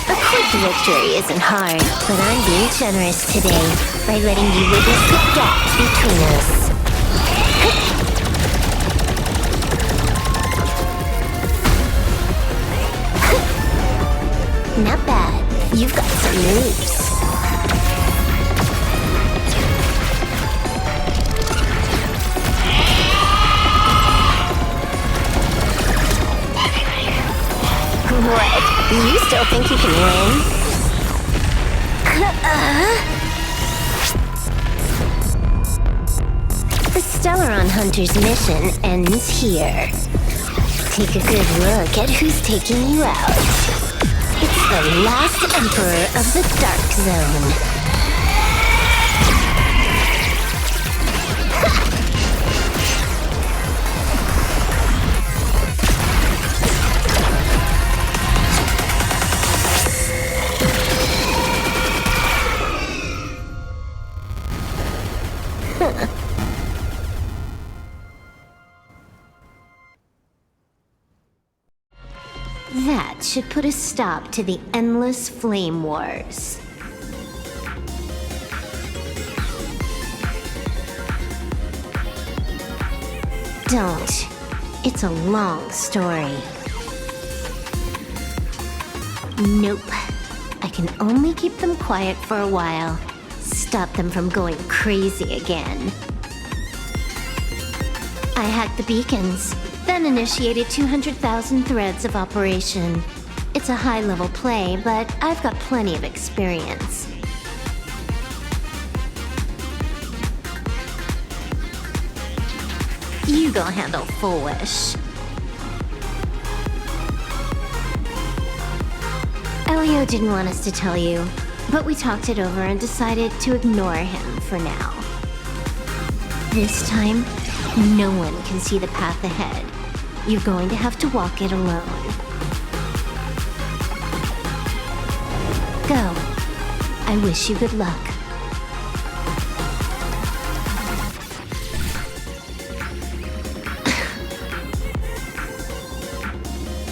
Speaker 2: A quick victory isn't hard, but I'm being generous today by letting you witness the gap between us. Not bad. You've got some moves. What? You still think you can win? The Stellaron Hunter's mission ends here. Take a good look at who's taking you out. It's the last Emperor of the Dark Zone. That should put a stop to the endless flame wars. Don't. It's a long story. Nope. I can only keep them quiet for a while. Stop them from going crazy again. I hacked the beacons, then initiated 200,000 threads of operation. It's a high-level play, but I've got plenty of experience. You go handle Full Wish. Elio didn't want us to tell you, but we talked it over and decided to ignore him for now. This time, no one can see the path ahead. You're going to have to walk it alone. Go. I wish you good luck.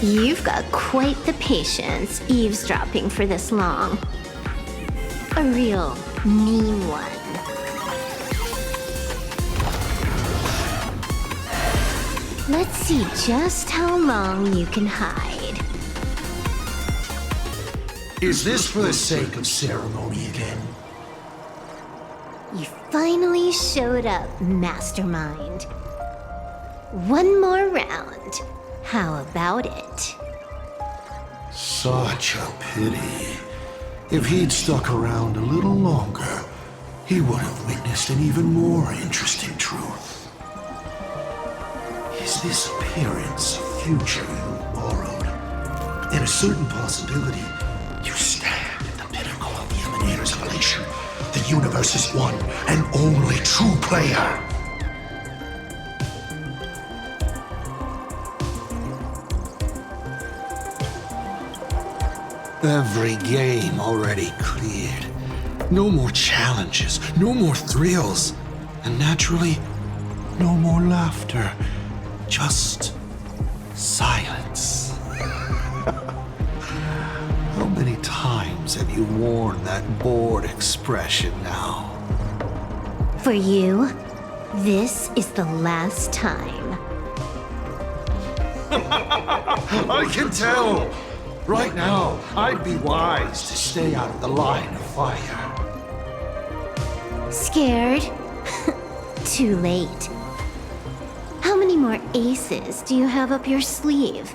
Speaker 2: You've got quite the patience eavesdropping for this long. A real mean one. Let's see just how long you can hide.
Speaker 6: Is this for the sake of ceremony again?
Speaker 2: You finally showed up, Mastermind. One more round. How about it?
Speaker 6: Such a pity. If he'd stuck around a little longer, he would have witnessed an even more interesting truth. Is this appearance a future you borrowed? In a certain possibility, you stand at the pinnacle of the Emanator's evolution, the universe's one and only true player. Every game already cleared. No more challenges, no more thrills, and naturally, no more laughter. Just silence. times have you worn that bored expression now?
Speaker 2: For you, this is the last time.
Speaker 6: I can tell! Right now, I'd be wise to stay out of the line of fire.
Speaker 2: Scared? Too late. How many more aces do you have up your sleeve?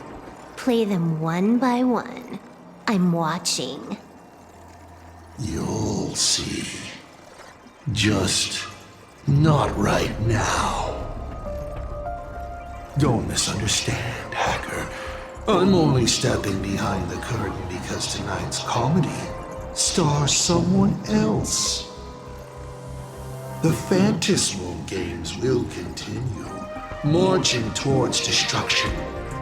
Speaker 2: Play them one by one. I'm watching.
Speaker 6: You'll see. Just not right now. Don't misunderstand, Hacker. I'm only stepping behind the curtain because tonight's comedy stars someone else. The Phantasmal games will continue, marching towards destruction,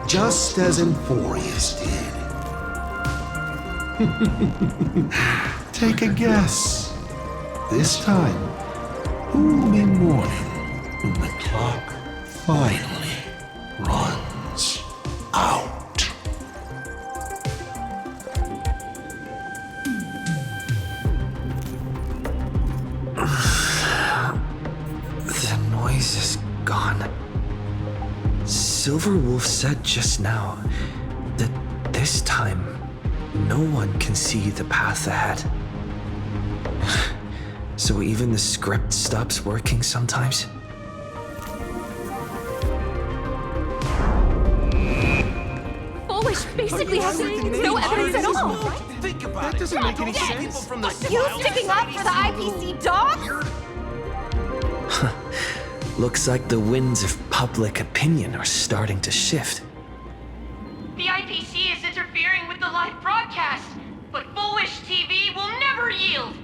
Speaker 6: just as Emphorius did. Take a guess. This time, who will be mourning when the clock finally runs out?
Speaker 8: The noise is gone. Silver Wolf said just now that this time, no one can see the path ahead. So even the script stops working sometimes?
Speaker 14: Foolish basically has no evidence at all.
Speaker 10: Think about that doesn't make any sense. From the
Speaker 14: You sticking up for the IPC dogs?
Speaker 8: Looks like the winds of public opinion are starting to shift.
Speaker 1: The IPC is interfering with the live broadcast, but Foolish TV will never yield.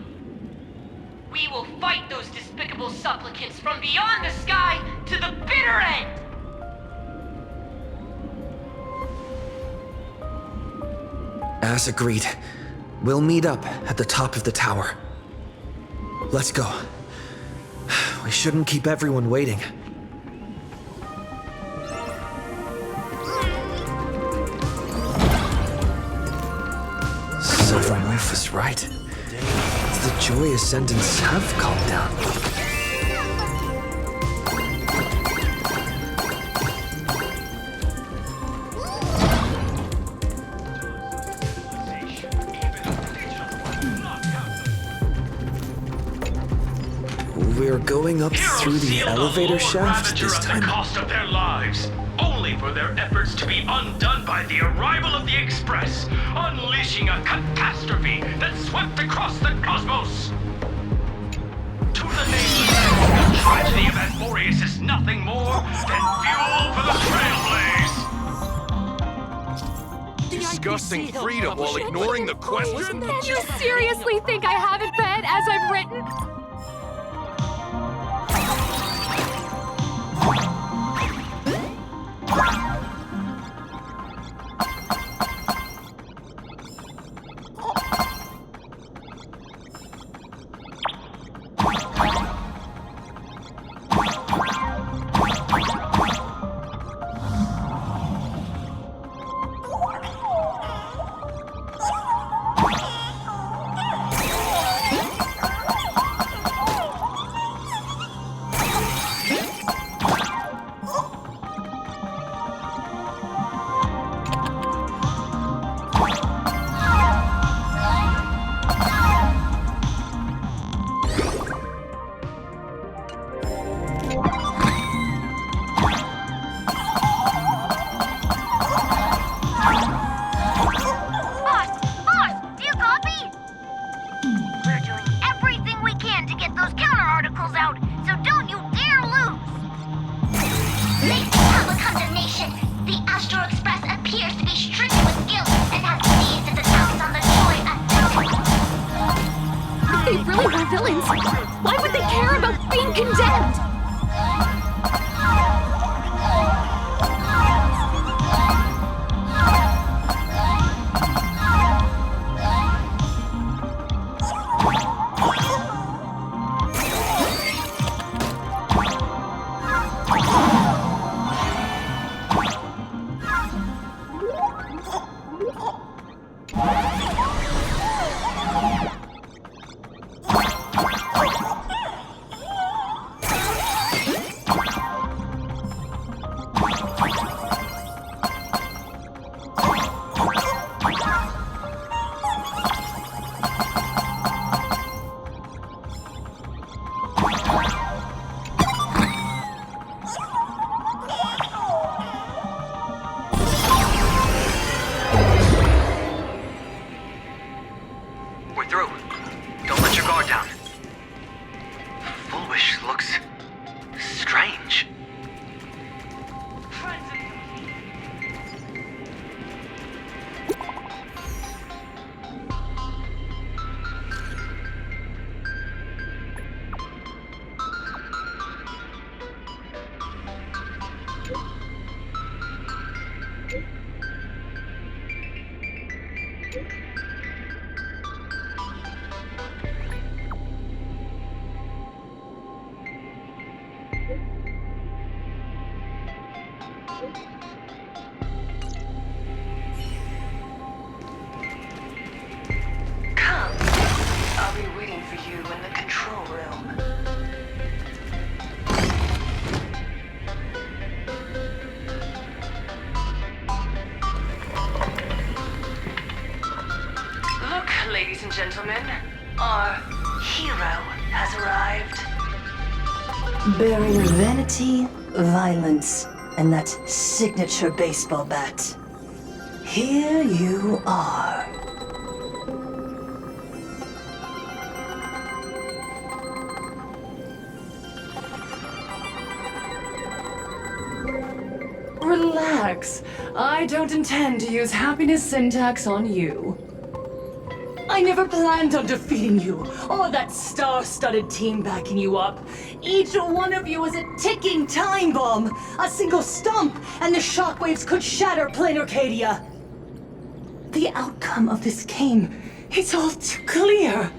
Speaker 1: We will fight those despicable supplicants from beyond the sky to the bitter end.
Speaker 8: As agreed, we'll meet up at the top of the tower. Let's go. We shouldn't keep everyone waiting. Silver Wolf is right. The joy ascendants have calmed down. We're going up through the elevator shaft this time.
Speaker 11: At the cost of their lives, only for their efforts to be undone by the arrival of the Express, unleashing a catastrophe that swept across the cosmos. To the nameless, the tragedy of Emphorius is nothing more than fuel for the Trailblaze.
Speaker 13: Discussing freedom while ignoring the question?
Speaker 14: You seriously think I haven't read as I've written? Why would they care about being condemned?
Speaker 5: Come. I'll be waiting for you in the control room. Look, ladies and gentlemen, our hero has arrived. Bearing vanity, violence, and that signature baseball bat. Here you are.
Speaker 15: Relax. I don't intend to use happiness syntax on you. I never planned on defeating you, or that star-studded team backing you up. Each one of you is a ticking time bomb. A single stomp, and the shockwaves could shatter plain Arcadia. The outcome of this game is all too clear.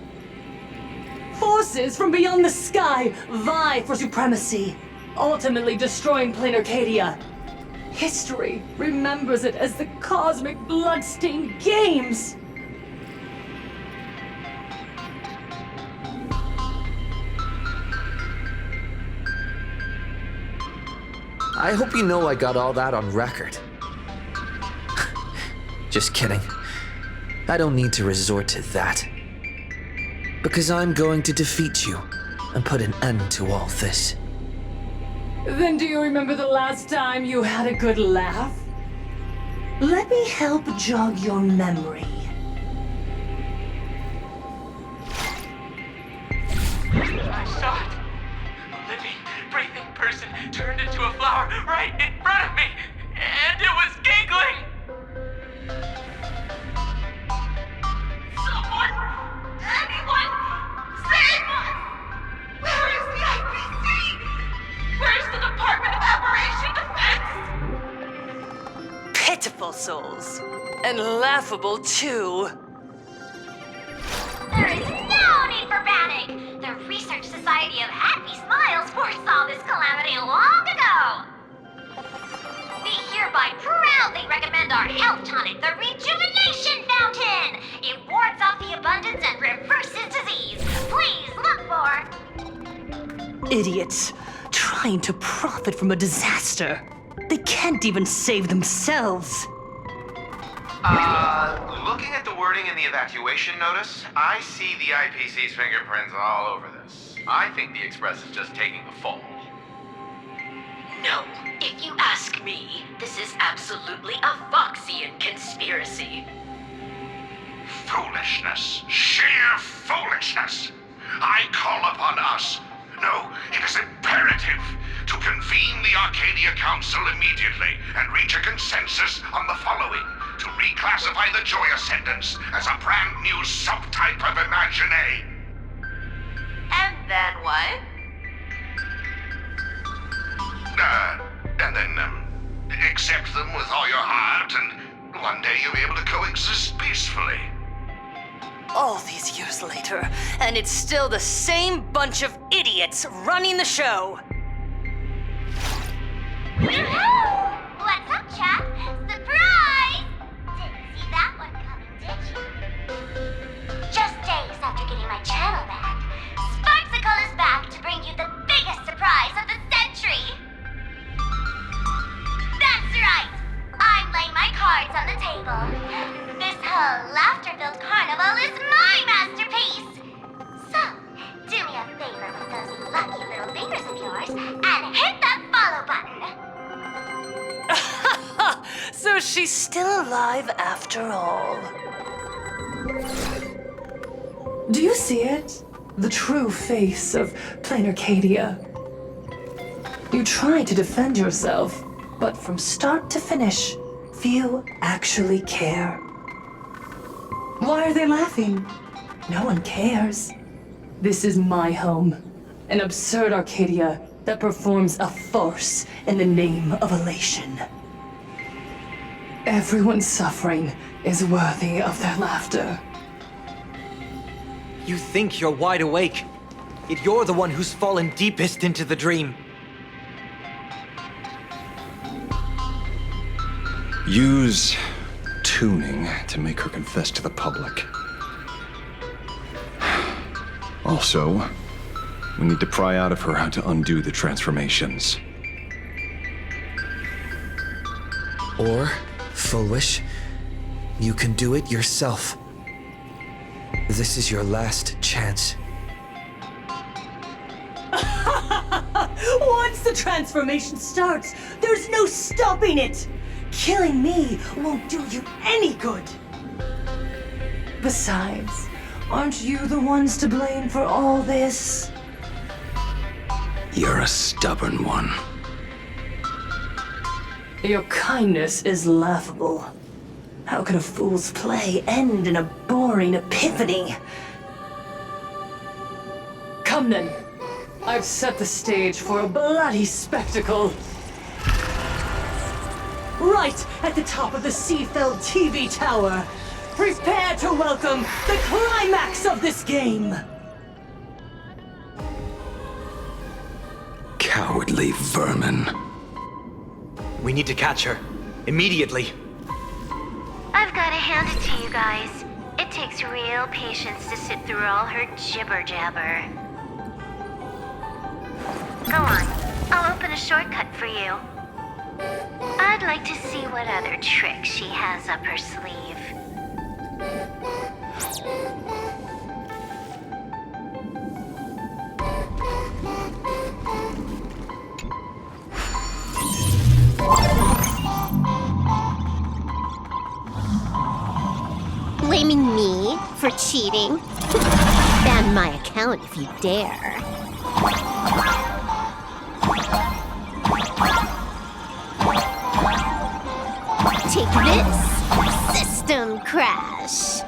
Speaker 15: Forces from beyond the sky vie for supremacy, ultimately destroying plain Arcadia. History remembers it as the cosmic bloodstained games.
Speaker 8: I hope you know I got all that on record. Just kidding. I don't need to resort to that. Because I'm going to defeat you and put an end to all this.
Speaker 15: Then do you remember the last time you had a good laugh?
Speaker 5: Let me help jog your memory.
Speaker 10: I saw it. A living, breathing person turned into a flower right in front of me, and it was giggling. Someone! Anyone! Save us! Where is the IPC? Where's the Department of Operation Defense?
Speaker 5: Pitiful souls. And laughable, too.
Speaker 4: There is no need for panic! The Research Society of Happy Smiles foresaw this calamity long ago! We hereby proudly recommend our health tonic, the Rejuvenation Fountain! It wards off the abundance and reverses disease. Please look for...
Speaker 5: Idiots. Trying to profit from a disaster. They can't even save themselves.
Speaker 16: Looking at the wording in the evacuation notice, I see the IPC's fingerprints all over this. I think the Express is just taking the fall.
Speaker 1: No, if you ask me, this is absolutely a Foxian conspiracy.
Speaker 13: Foolishness. Sheer foolishness. I call upon us. No, it is imperative to convene the Arcadia Council immediately and reach a consensus on the following. To reclassify the Joy Ascendants as a brand new subtype of Imagine.
Speaker 1: And then what?
Speaker 13: And then, accept them with all your heart, and one day you'll be able to coexist peacefully.
Speaker 5: All these years later, and it's still the same bunch of idiots running the show.
Speaker 4: Woohoo! What's up, chap? Surprise! Didn't see that one coming, did you? Just days after getting my channel back, Sparksicle is back to bring you the biggest surprise of the century! That's right! I'm laying my cards on the table. This whole laughter-filled carnival is my masterpiece! So, do me a favor with those lucky little fingers of yours and hit that follow button!
Speaker 5: So she's still alive after all.
Speaker 15: Do you see it? The true face of plain Arcadia. You try to defend yourself, but from start to finish, few actually care. Why are they laughing? No one cares. This is my home. An absurd Arcadia that performs a farce in the name of elation. Everyone's suffering is worthy of their laughter.
Speaker 8: You think you're wide awake, yet you're the one who's fallen deepest into the dream.
Speaker 7: use tuning to make her confess to the public. Also, we need to pry out of her how to undo the transformations.
Speaker 8: Or, Full Wish, you can do it yourself. This is your last chance.
Speaker 15: Once the transformation starts, there's no stopping it! Killing me won't do you any good! Besides, aren't you the ones to blame for all this?
Speaker 5: You're a stubborn one.
Speaker 15: Your kindness is laughable. How can a fool's play end in a boring epiphany? Come then. I've set the stage for a bloody spectacle. Right at the top of the Seafeld TV tower. Prepare to welcome the climax of this game.
Speaker 5: Cowardly vermin.
Speaker 8: We need to catch her. Immediately.
Speaker 2: I've got to hand it to you guys. It takes real patience to sit through all her jibber-jabber. Go on. I'll open a shortcut for you. I'd like to see what other tricks she has up her sleeve. Blaming me for cheating? Ban my account if you dare. Take this, system crash.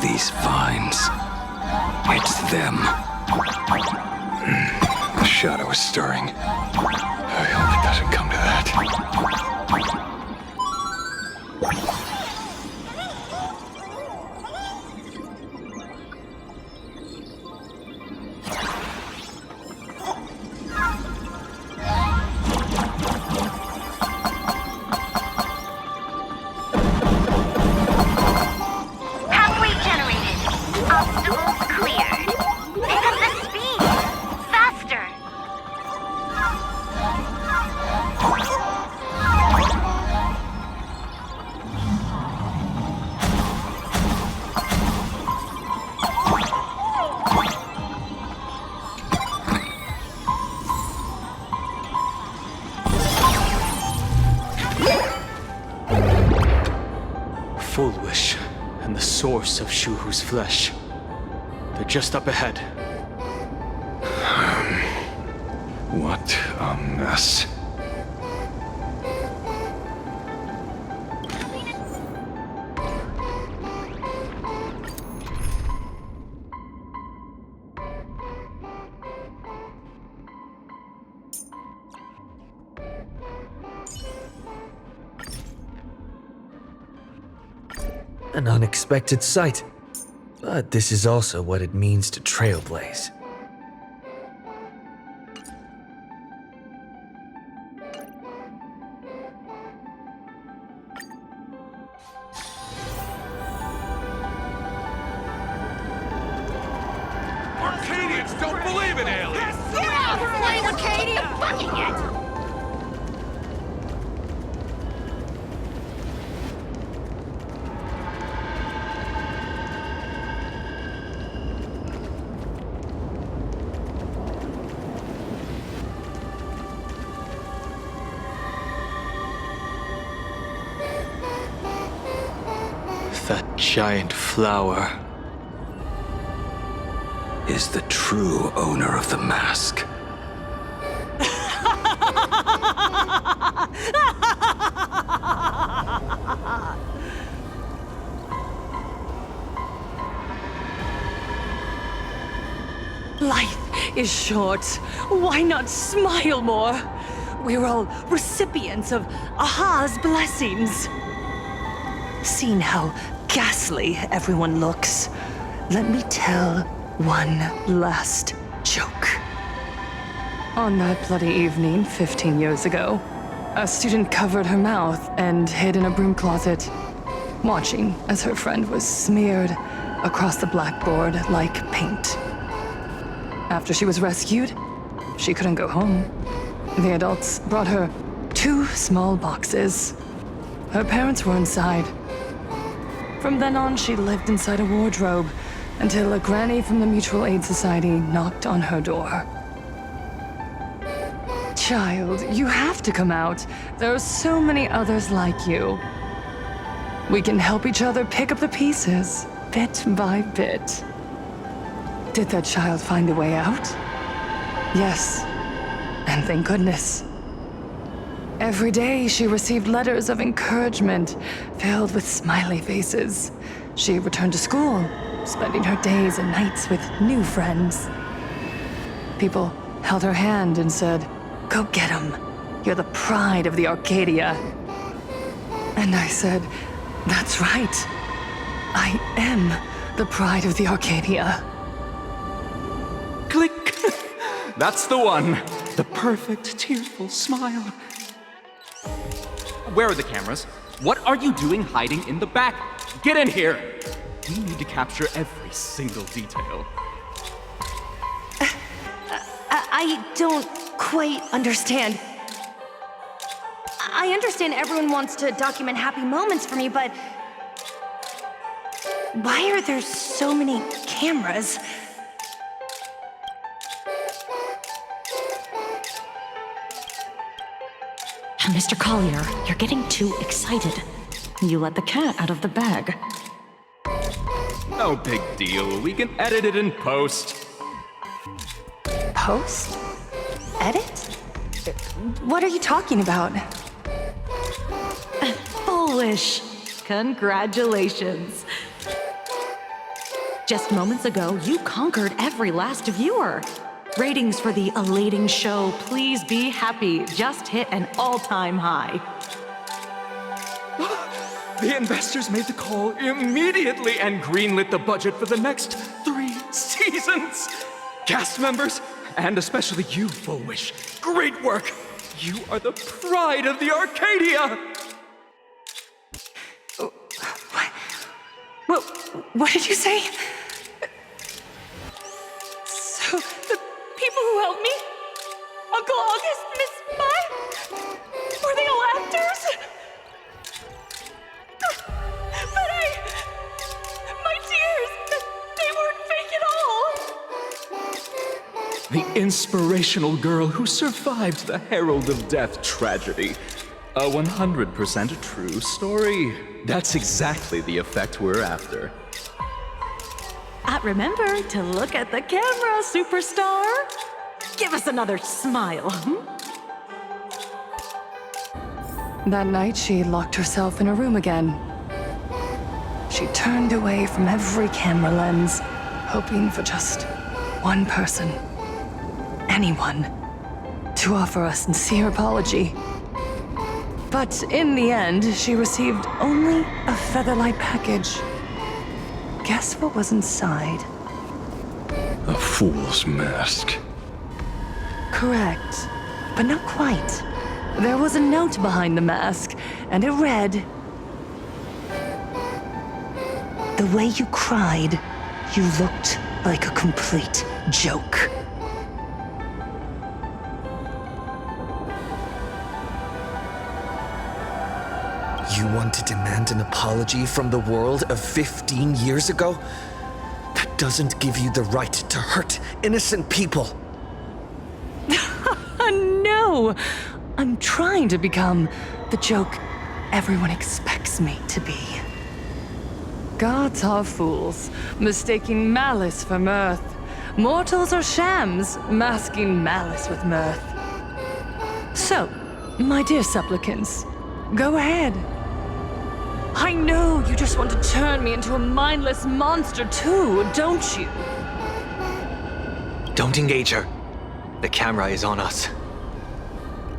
Speaker 5: These vines. It's them.
Speaker 7: The shadow is stirring. I hope it doesn't come to that.
Speaker 2: Pathway generated. Obstacles cleared. Pick up the speed. Faster.
Speaker 12: Full Wish and the source of Shuhu's flesh. They're just up ahead.
Speaker 7: What a mess.
Speaker 8: An unexpected sight. But this is also what it means to Trailblaze.
Speaker 17: Arcadians don't believe in aliens!
Speaker 1: Get out of playing Arcadia! Fucking it!
Speaker 12: That giant flower
Speaker 5: Is the true owner of the mask.
Speaker 15: Life is short. Why not smile more? We're all recipients of Aha's blessings. Seeing how ghastly everyone looks, let me tell one last joke. On that bloody evening 15 years ago, a student covered her mouth and hid in a broom closet, watching as her friend was smeared across the blackboard like paint. After she was rescued, she couldn't go home. The adults brought her 2 small boxes. Her parents were inside. From then on, she lived inside a wardrobe until a granny from the Mutual Aid Society knocked on her door. Child, you have to come out. There are so many others like you. We can help each other pick up the pieces, bit by bit. Did that child find a way out? Yes, and thank goodness. Every day she received letters of encouragement filled with smiley faces. She returned to school, spending her days and nights with new friends. People held her hand and said, "Go get him. You're the pride of the Arcadia." And I said, "That's right. I am the pride of the Arcadia."
Speaker 18: Click! That's the one. The perfect, tearful smile. Where are the cameras? What are you doing hiding in the back? Get in here! We need to capture every single detail.
Speaker 14: I don't quite understand. I understand everyone wants to document happy moments for me, but why are there so many cameras?
Speaker 19: Mr. Collier, you're getting too excited. You let the cat out of the bag.
Speaker 18: No big deal. We can edit it in post.
Speaker 14: Post? Edit? What are you talking about?
Speaker 19: Foolish. Congratulations. Just moments ago, you conquered every last viewer. Ratings for the elating show, Please Be Happy, just hit an all-time high.
Speaker 18: The investors made the call immediately and greenlit the budget for the next 3 seasons. Cast members, and especially you, Full Wish, great work. You are the pride of the Arcadia.
Speaker 15: What did you say?
Speaker 14: So, the people who helped me? Uncle August, Miss Mai? Were they all actors? But my tears, they weren't fake at all.
Speaker 18: The inspirational girl who survived the Herald of Death tragedy. A 100% true story. That's exactly the effect we're after.
Speaker 19: Remember to look at the camera, superstar. Give us another smile.
Speaker 15: That night, she locked herself in a room again. She turned away from every camera lens, hoping for just one person, anyone, to offer a sincere apology. But in the end, she received only a featherlight package. Guess what was inside?
Speaker 7: A fool's mask.
Speaker 15: Correct, but not quite. There was a note behind the mask, and it read, "The way you cried, you looked like a complete joke."
Speaker 8: You want to demand an apology from the world of 15 years ago? That doesn't give you the right to hurt innocent people.
Speaker 15: No! I'm trying to become the joke everyone expects me to be. Gods are fools, mistaking malice for mirth. Mortals are shams, masking malice with mirth. So, my dear supplicants, go ahead. I know you just want to turn me into a mindless monster too, don't you?
Speaker 8: Don't engage her. The camera is on us.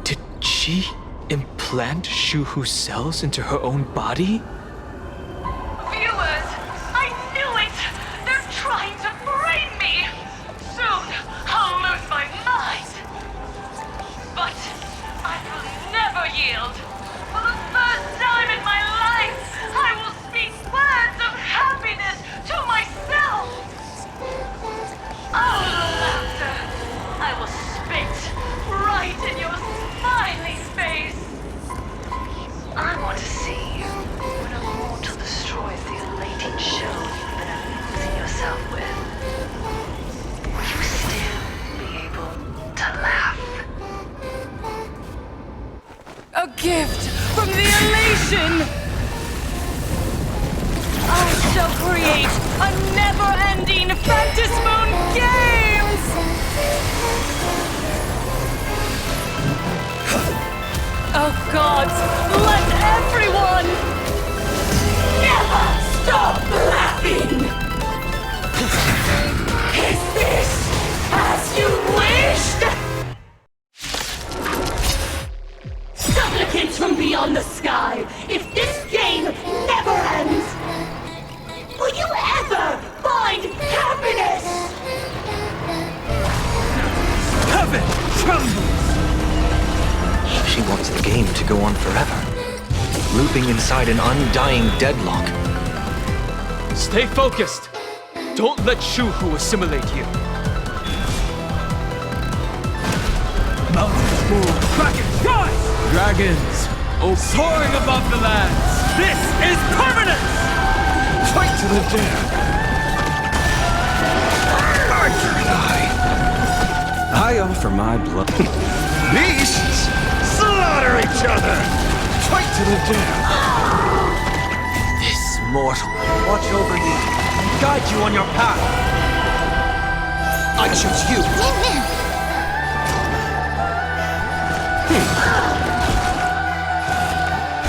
Speaker 12: Did she implant Shuhu cells into her own body?
Speaker 1: Viewers, I knew it! They're trying to frame me! Soon, I'll lose my mind! right in your smiley face.
Speaker 14: I want to see when a mortal destroys the elating shell you've been amusing yourself with. Will you still be able to laugh?
Speaker 15: A gift from the elation! I shall create a never-ending Phantasmoon Games! Oh gods, let everyone never stop laughing! Is this as you wished? Supplicants from beyond the sky, if this game never ends, will you ever find happiness?
Speaker 8: Heaven trembles! She wants the game to go on forever, looping inside an undying deadlock.
Speaker 18: Stay focused. Don't let Shuhu assimilate you. Mountains move, dragons rise! Dragons, soaring above the lands. This is permanence!
Speaker 6: Fight to the death! Arthur and I
Speaker 8: offer my blood.
Speaker 6: Beasts! Slaughter each other! Fight to the death!
Speaker 8: This mortal will watch over you and guide you on your path. I choose you.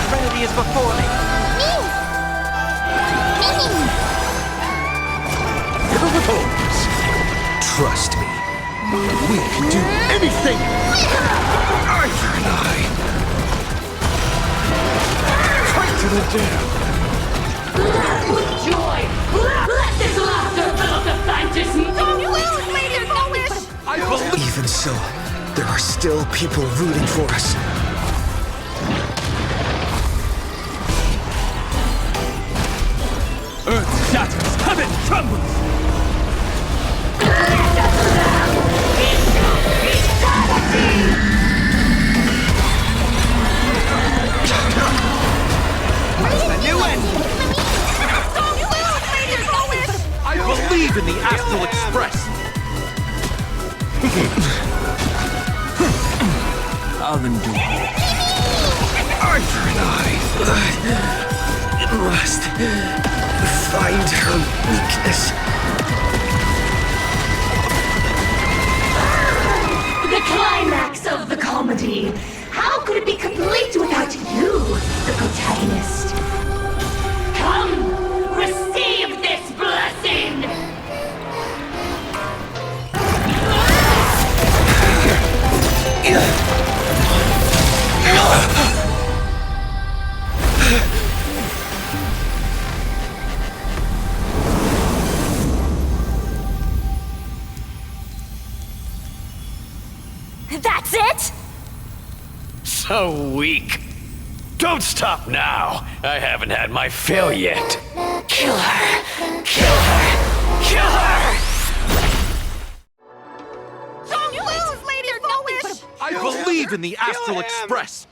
Speaker 8: Serenity is before me.
Speaker 6: Thorns! Trust me. We can do anything! Arthur and I! Fight to the death!
Speaker 15: Laugh with joy! Let this laughter fill up the phantasm! Don't lose, Lady Foolish!
Speaker 8: Even so, there are still people rooting for us.
Speaker 18: Earth shatters, heaven trembles!
Speaker 8: A new end!
Speaker 18: I believe in the Astral Express! I'll endure.
Speaker 8: Arthur and I must find her weakness.
Speaker 15: The climax of the comedy. How could it be complete without you, the protagonist? Come, receive this blessing!
Speaker 3: That's it?
Speaker 11: So weak. Don't stop now. I haven't had my fill yet. Kill her! Kill her! Kill her!
Speaker 14: Don't lose, Lady Foolish!
Speaker 18: I believe in the Astral Express!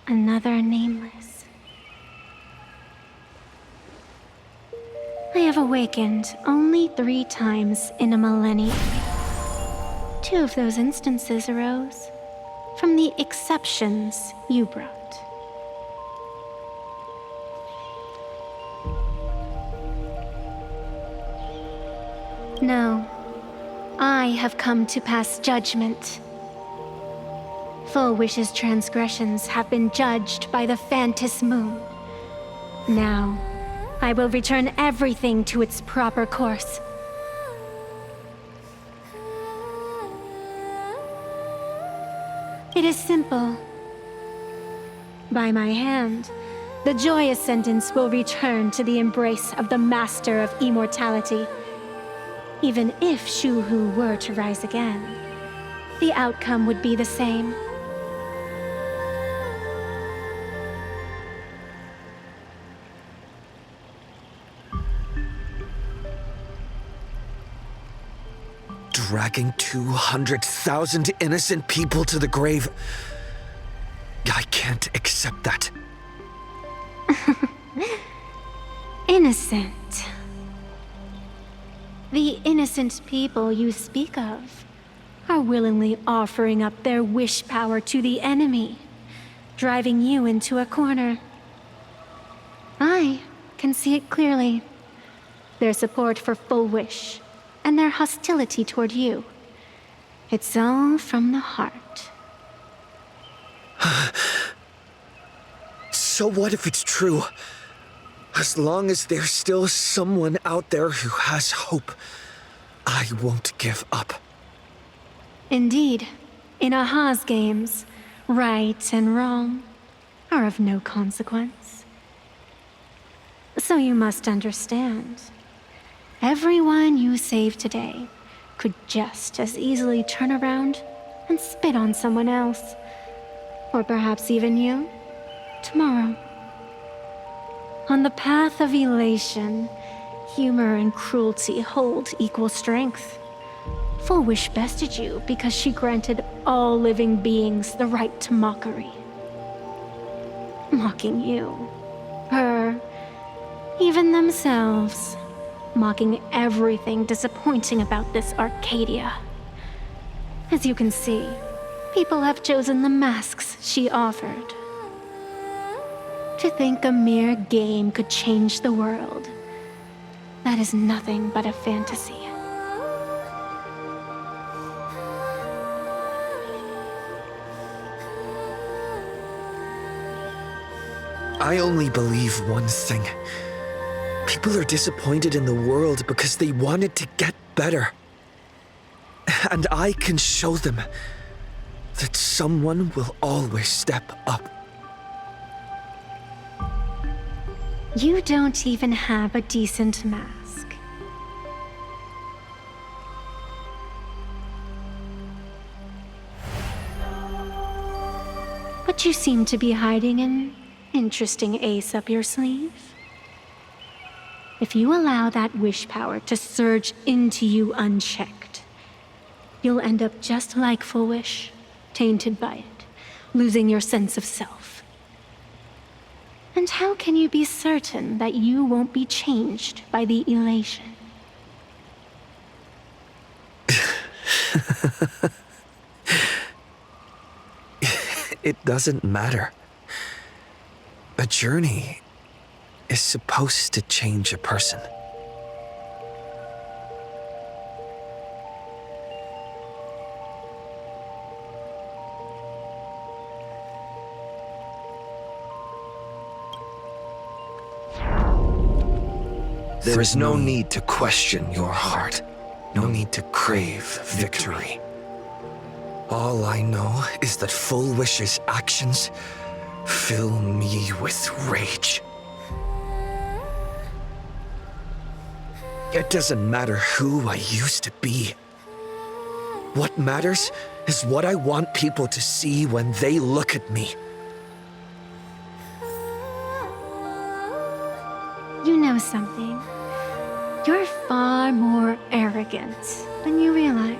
Speaker 2: Another nameless. I have awakened only 3 times in a millennium. 2 of those instances arose from the exceptions you brought. No, I have come to pass judgment. Full Wish's transgressions have been judged by the Phantasmoon. Now, I will return everything to its proper course. It is simple. By my hand, the joyous sentence will return to the embrace of the Master of Immortality.
Speaker 20: Even if Shuhu were to rise again, the outcome would be the same.
Speaker 8: Dragging 200,000 innocent people to the grave. I can't accept that.
Speaker 20: Innocent. The innocent people you speak of are willingly offering up their wish power to the enemy, driving you into a corner. I can see it clearly. Their support for Full Wish and their hostility toward you. It's all from the heart.
Speaker 8: So what if it's true? As long as there's still someone out there who has hope, I won't give up.
Speaker 20: Indeed, in Aha's games, right and wrong are of no consequence. So you must understand, everyone you save today could just as easily turn around and spit on someone else, or perhaps even you, tomorrow. On the path of elation, humor and cruelty hold equal strength. Full Wish bested you because she granted all living beings the right to mockery. Mocking you, her, even themselves. Mocking everything disappointing about this Arcadia. As you can see, people have chosen the masks she offered. To think a mere game could change the world, that is nothing but a fantasy.
Speaker 8: I only believe one thing. People are disappointed in the world because they wanted to get better. And I can show them that someone will always step up.
Speaker 20: You don't even have a decent mask. But you seem to be hiding an interesting ace up your sleeve. If you allow that wish power to surge into you unchecked, you'll end up just like Full Wish, tainted by it, losing your sense of self. And how can you be certain that you won't be changed by the elation?
Speaker 8: It doesn't matter. A journey is supposed to change a person. There is no need to question your heart. No need to crave victory. All I know is that Full Wish's actions fill me with rage. It doesn't matter who I used to be. What matters is what I want people to see when they look at me.
Speaker 20: You know something. You're far more arrogant than you realize.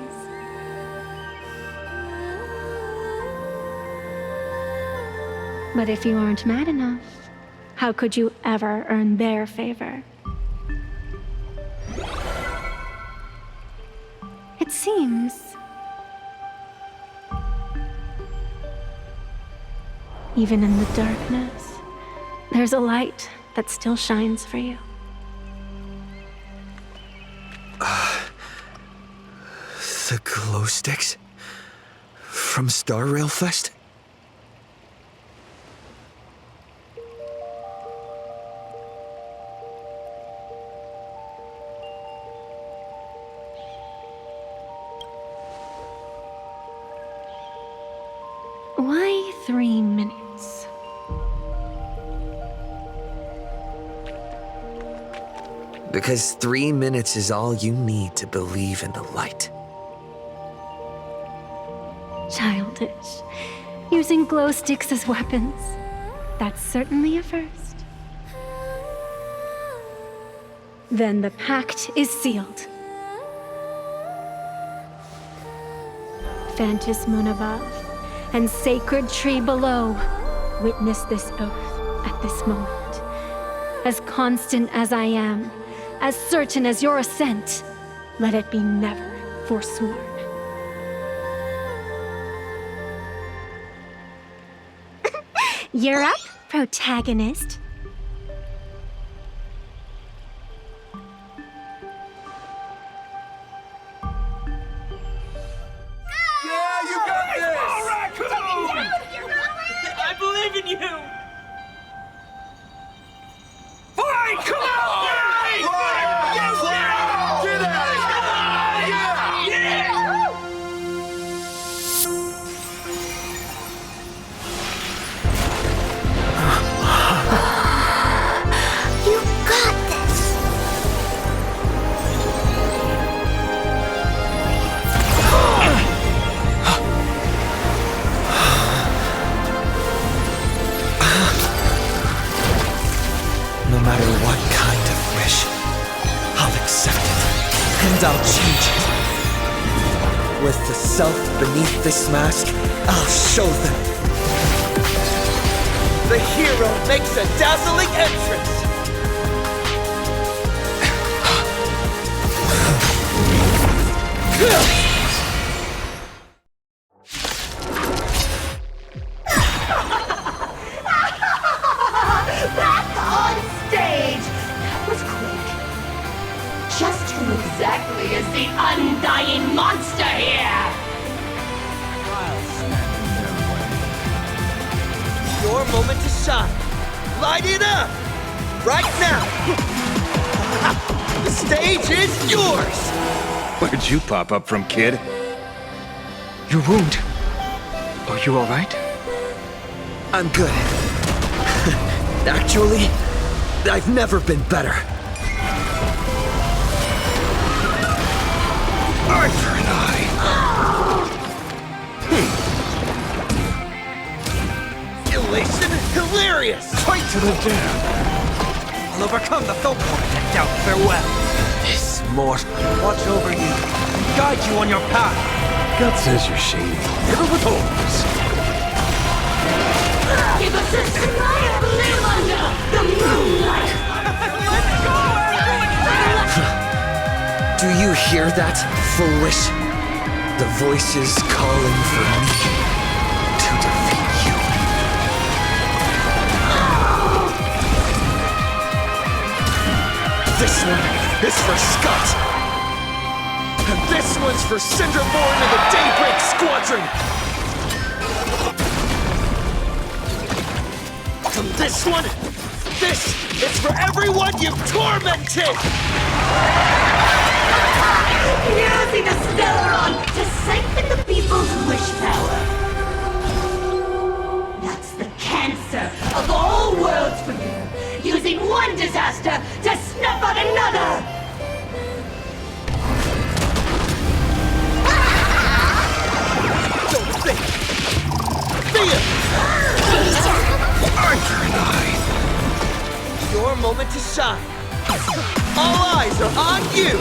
Speaker 20: But if you aren't mad enough, how could you ever earn their favor? It seems even in the darkness, there's a light that still shines for you.
Speaker 8: The glow sticks? From Star Rail Fest?
Speaker 20: Why 3 minutes?
Speaker 8: Because 3 minutes is all you need to believe in the light.
Speaker 20: Childish. Using glow sticks as weapons. That's certainly a first. Then the pact is sealed. Phantus moon above and sacred tree below, witness this oath at this moment. As constant as I am, as certain as your ascent, let it be never forsworn. You're up, protagonist.
Speaker 17: Yeah, you got this!
Speaker 10: I believe in you!
Speaker 17: Fine, come on! Fine! Yes, get out of here! Yeah!
Speaker 2: You got this!
Speaker 8: No matter what kind of wish, I'll accept it, and I'll change it. With the self beneath this mask, I'll show them. The hero makes a dazzling entrance!
Speaker 3: Back on stage! That was quick. Just who exactly is the undying monster here?
Speaker 8: Your moment to shine. Light it up! Right now! The stage is yours!
Speaker 7: Where'd you pop up from, kid? Your wound. Are you all right?
Speaker 8: I'm good. Actually, I've never been better.
Speaker 6: Arthur and I.
Speaker 8: Elation hilarious!
Speaker 6: Fight to the death.
Speaker 8: I'll overcome the foe point and doubt farewell. This mortal watch over you and guide you on your path.
Speaker 6: God says you're shady. Never with holes.
Speaker 3: Give us a smile, live under the moonlight!
Speaker 8: Do you hear that, foolish? The voices calling for me to defeat you. This one is for Scott. And this one's for Cinderborn and the Daybreak Squadron. And this one, this is for everyone you've tormented!
Speaker 3: Using the Stellaron to siphon the people's wish power. That's the cancer of all worlds for you. Using one disaster to snuff out another.
Speaker 8: Don't think! Feel!
Speaker 6: Arthur and I.
Speaker 8: Your moment to shine. All eyes are on you!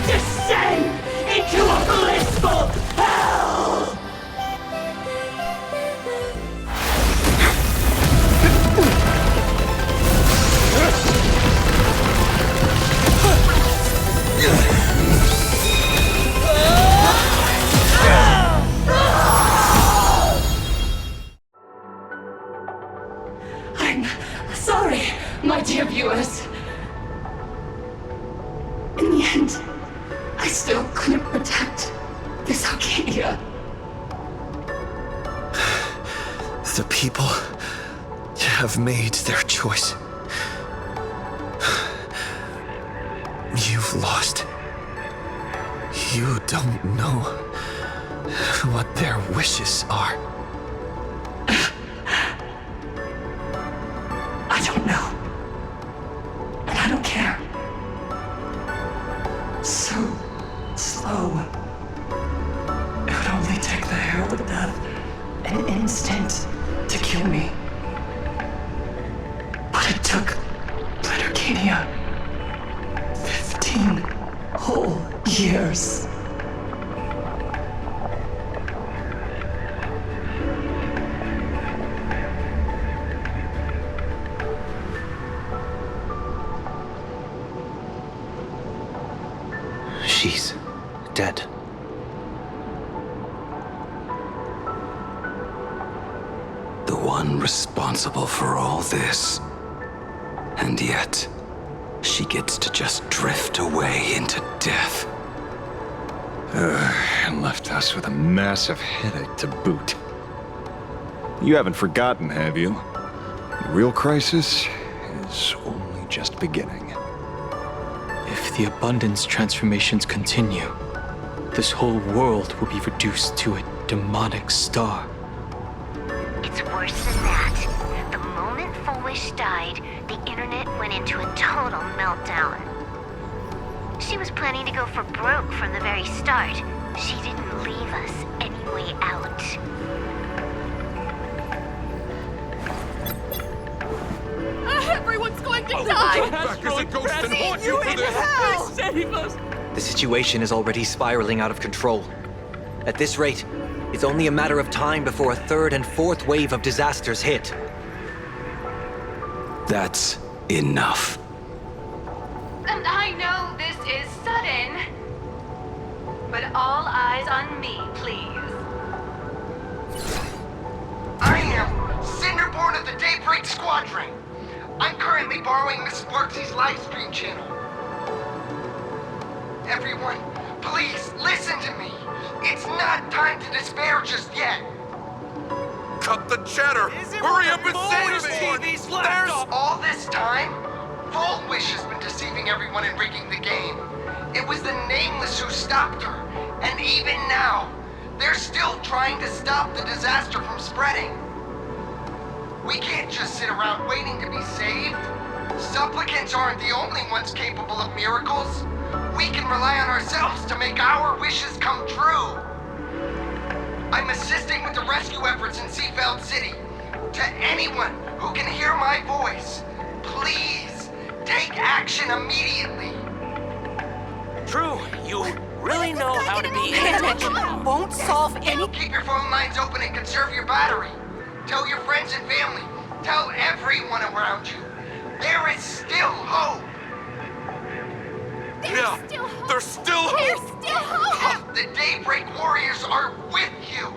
Speaker 3: Descend into a blissful hell! I'm sorry, my dear viewers. In the end, I still couldn't protect this Arcadia.
Speaker 8: The people have made their choice. You've lost. You don't know what their wishes are.
Speaker 5: kill me. But it took Arcadia 15 whole years.
Speaker 8: She's dead.
Speaker 21: The one responsible for all this. And yet, she gets to just drift away into death.
Speaker 7: And left us with a massive headache to boot. You haven't forgotten, have you? The real crisis is only just beginning.
Speaker 12: If the abundance transformations continue, this whole world will be reduced to a demonic star.
Speaker 2: It's worse than that. The moment Full Wish died, the internet went into a total meltdown. She was planning to go for broke from the very start. She didn't leave us any way out.
Speaker 1: Everyone's going to die!
Speaker 17: Back as a ghost and haunt you for this!
Speaker 1: Save us!
Speaker 8: The situation is already spiraling out of control. At this rate, it's only a matter of time before a third and fourth wave of disasters hit.
Speaker 21: That's enough.
Speaker 1: And I know this is sudden, but all eyes on me, please.
Speaker 22: I am Cinderborn of the Daybreak Squadron. I'm currently borrowing Miss Sparksy's live stream channel. Everyone, please listen to me. It's not time to despair just yet.
Speaker 17: Cut the chatter! Hurry up and say this! There's
Speaker 22: all this time, Full Wish has been deceiving everyone and rigging the game. It was the Nameless who stopped her, and even now, they're still trying to stop the disaster from spreading. We can't just sit around waiting to be saved. Supplicants aren't the only ones capable of miracles. We can rely on ourselves to make our wishes come true. I'm assisting with the rescue efforts in Seafeld City. To anyone who can hear my voice, please take action immediately.
Speaker 23: True, you really know how to be intentional. Won't solve any.
Speaker 22: Keep your phone lines open and conserve your battery. Tell your friends and family. Tell everyone around you. There is still hope.
Speaker 17: There's still hope!
Speaker 22: The Daybreak Warriors are with you.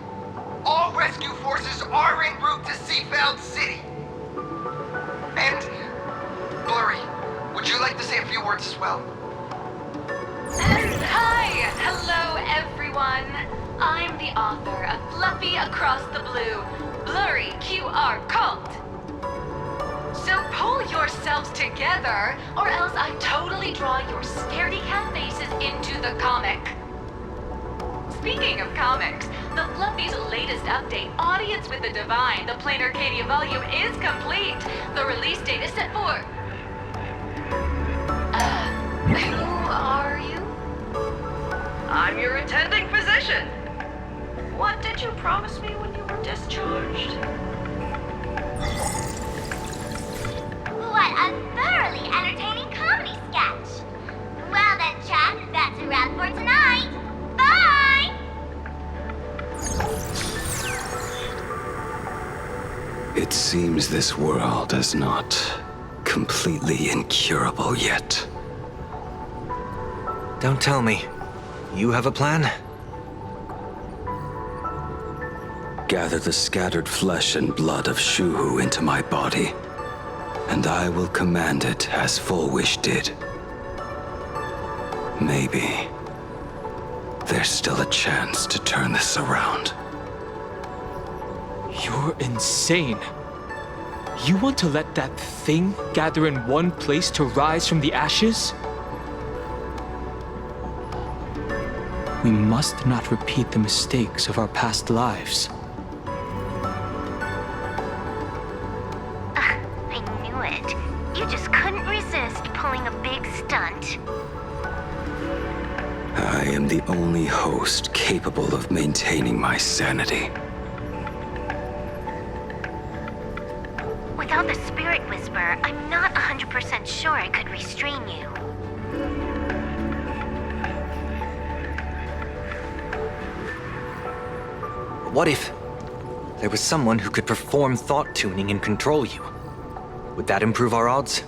Speaker 22: All rescue forces are en route to Seafeld City. And, Blurry, would you like to say a few words as well?
Speaker 1: Hi! Hello, everyone. I'm the author of Fluffy Across the Blue, Blurry QR Cult. So pull yourselves together, or else I totally draw your scaredy cat faces into the comic. Speaking of comics, the Fluffy's latest update, Audience with the Divine, the Plain Arcadia volume, is complete. The release date is set for... who are you?
Speaker 24: I'm your attending physician. What did you promise me when you were discharged?
Speaker 3: What a thoroughly entertaining comedy sketch. Well then, chat, that's a wrap for tonight. Bye!
Speaker 21: It seems this world is not completely incurable yet.
Speaker 8: Don't tell me. You have a plan?
Speaker 21: Gather the scattered flesh and blood of Shuhu into my body, and I will command it as Full Wish did. Maybe there's still a chance to turn this around.
Speaker 12: You're insane. You want to let that thing gather in one place to rise from the ashes? We must not repeat the mistakes of our past lives.
Speaker 2: I knew it. You just couldn't resist pulling a big stunt.
Speaker 21: I am the only host capable of maintaining my sanity.
Speaker 2: Without the Spirit Whisper, I'm not 100% sure I could restrain you.
Speaker 8: What if there was someone who could perform thought tuning and control you? Would that improve our odds?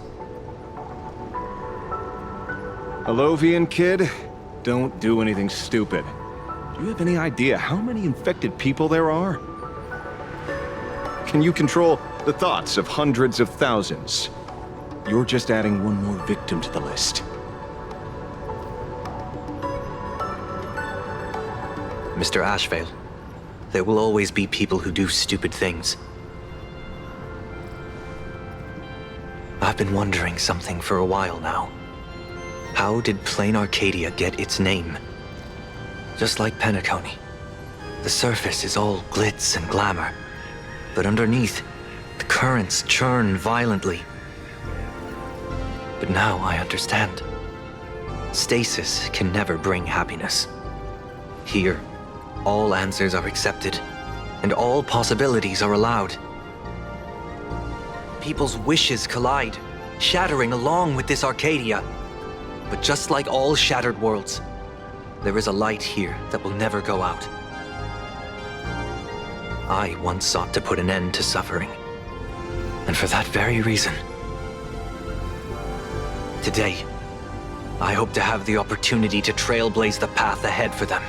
Speaker 7: Alovian kid, don't do anything stupid. Do you have any idea how many infected people there are? Can you control the thoughts of hundreds of thousands? You're just adding one more victim to the list.
Speaker 8: Mr. Ashvale, there will always be people who do stupid things. I've been wondering something for a while now. How did Plain Arcadia get its name? Just like Penacony, the surface is all glitz and glamour, but underneath, the currents churn violently. But now I understand. Stasis can never bring happiness. Here, all answers are accepted, and all possibilities are allowed. People's wishes collide, shattering along with this Arcadia. But just like all shattered worlds, there is a light here that will never go out. I once sought to put an end to suffering, and for that very reason, today, I hope to have the opportunity to trailblaze the path ahead for them.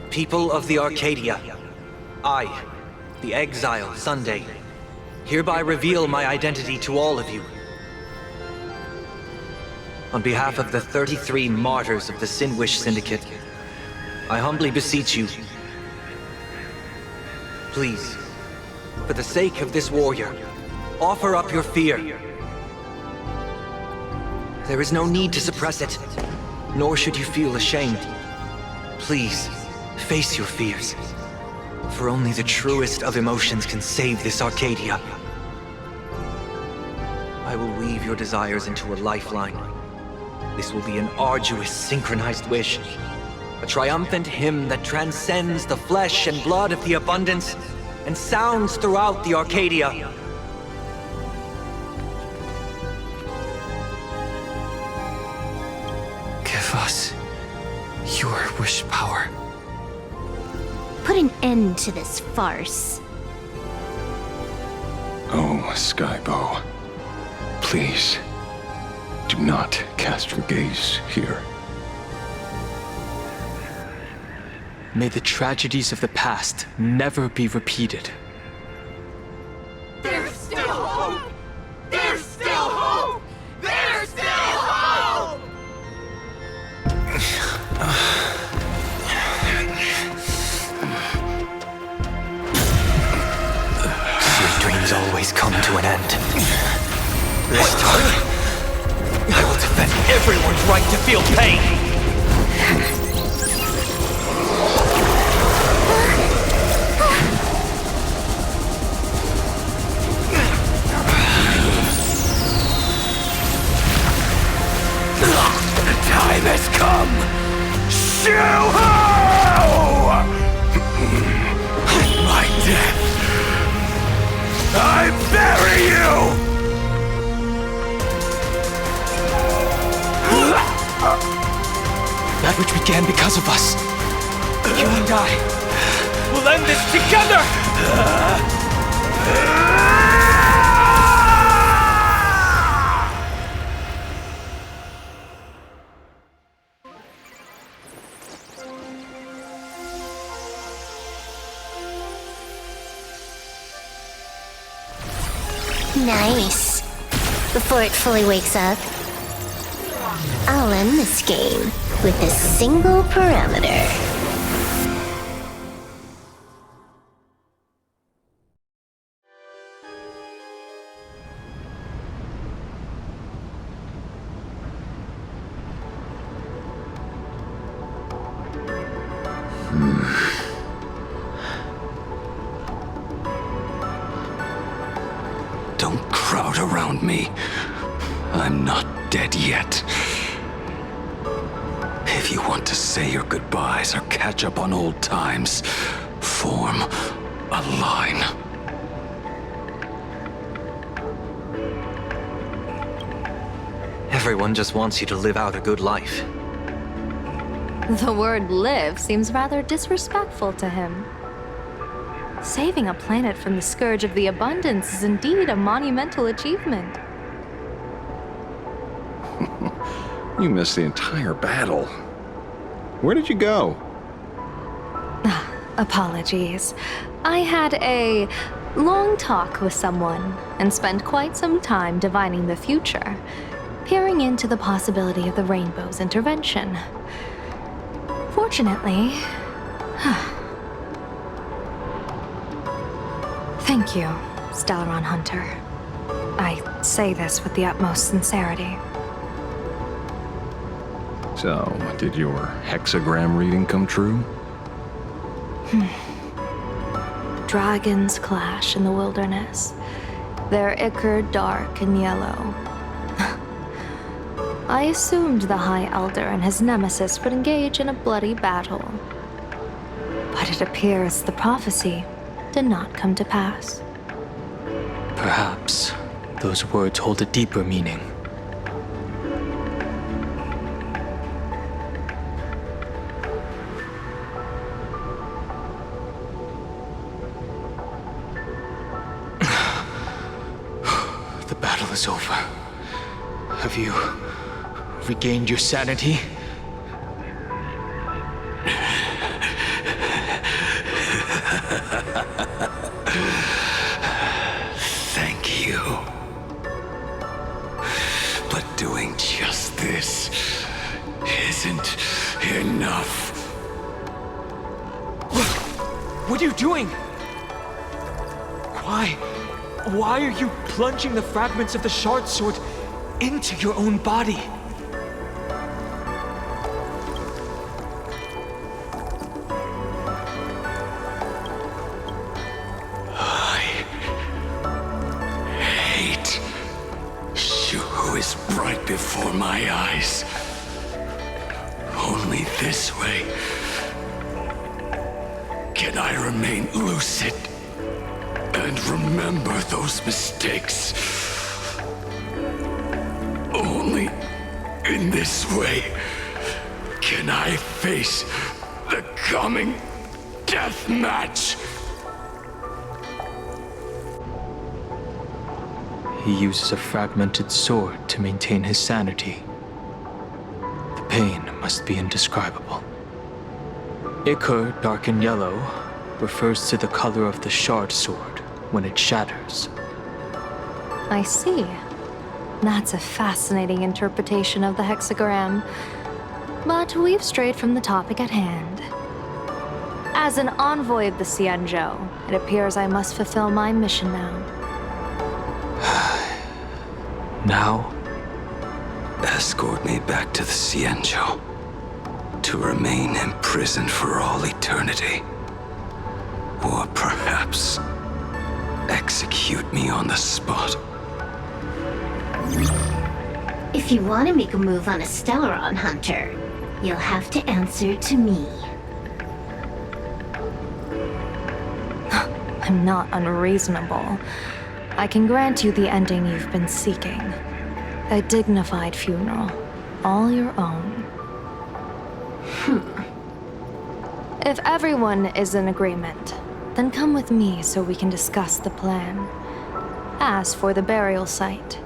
Speaker 8: People of the Arcadia, I, the Exile Sunday, hereby reveal my identity to all of you. On behalf of the 33 martyrs of the Sinwish Syndicate, I humbly beseech you, please, for the sake of this warrior, offer up your fear. There is no need to suppress it, nor should you feel ashamed. Please, face your fears, for only the truest of emotions can save this Arcadia. I will weave your desires into a lifeline. This will be an arduous, synchronized wish, a triumphant hymn that transcends the flesh and blood of the abundance and sounds throughout the Arcadia. Give us your wish power.
Speaker 2: Put an end to this farce.
Speaker 7: Oh, Skybow. Please, do not cast your gaze here.
Speaker 12: May the tragedies of the past never be repeated.
Speaker 10: There's still hope! There's still hope! There's still hope!
Speaker 8: Sweet dreams always come to an end. This time, I will defend everyone's right to feel pain!
Speaker 10: The time has come! Shoo-ho! In my death, I bury you!
Speaker 18: That which began because of us. You and I will end this together!
Speaker 2: Nice. Before it fully wakes up, I'll end this game with a single parameter.
Speaker 21: Don't crowd around me. I'm not dead yet. If you want to say your goodbyes or catch up on old times, form a line.
Speaker 8: Everyone just wants you to live out a good life.
Speaker 19: The word live seems rather disrespectful to him. Saving a planet from the scourge of the abundance is indeed a monumental achievement.
Speaker 7: You missed the entire battle. Where did you go?
Speaker 19: Apologies. I had a long talk with someone and spent quite some time divining the future, peering into the possibility of the Rainbow's intervention. Fortunately... Thank you, Stellaron Hunter. I say this with the utmost sincerity.
Speaker 7: So, did your hexagram reading come true?
Speaker 19: Dragons clash in the wilderness. Their ichor dark and yellow. I assumed the High Elder and his nemesis would engage in a bloody battle. But it appears the prophecy did not come to pass.
Speaker 12: Perhaps those words hold a deeper meaning. The battle is over. Have you regained your sanity?
Speaker 21: Thank you. But doing just this isn't enough.
Speaker 18: What are you doing? Why are you plunging the fragments of the shard sword into your own body?
Speaker 21: I hate you who is right before my eyes. Only this way can I remain lucid and remember those mistakes. Only in this way can I face the coming death match.
Speaker 12: He uses a fragmented sword to maintain his sanity. The pain must be indescribable. Ichor, dark and yellow, refers to the color of the shard sword when it shatters.
Speaker 19: I see. That's a fascinating interpretation of the hexagram. But we've strayed from the topic at hand. As an envoy of the Xianzhou, it appears I must fulfill my mission now.
Speaker 12: Now?
Speaker 21: Escort me back to the Xianzhou, to remain imprisoned for all eternity. Or perhaps execute me on the spot.
Speaker 2: If you want to make a move on a Stellaron Hunter, you'll have to answer to me.
Speaker 19: I'm not unreasonable. I can grant you the ending you've been seeking. A dignified funeral, all your own. If everyone is in agreement, then come with me so we can discuss the plan. As for the burial site,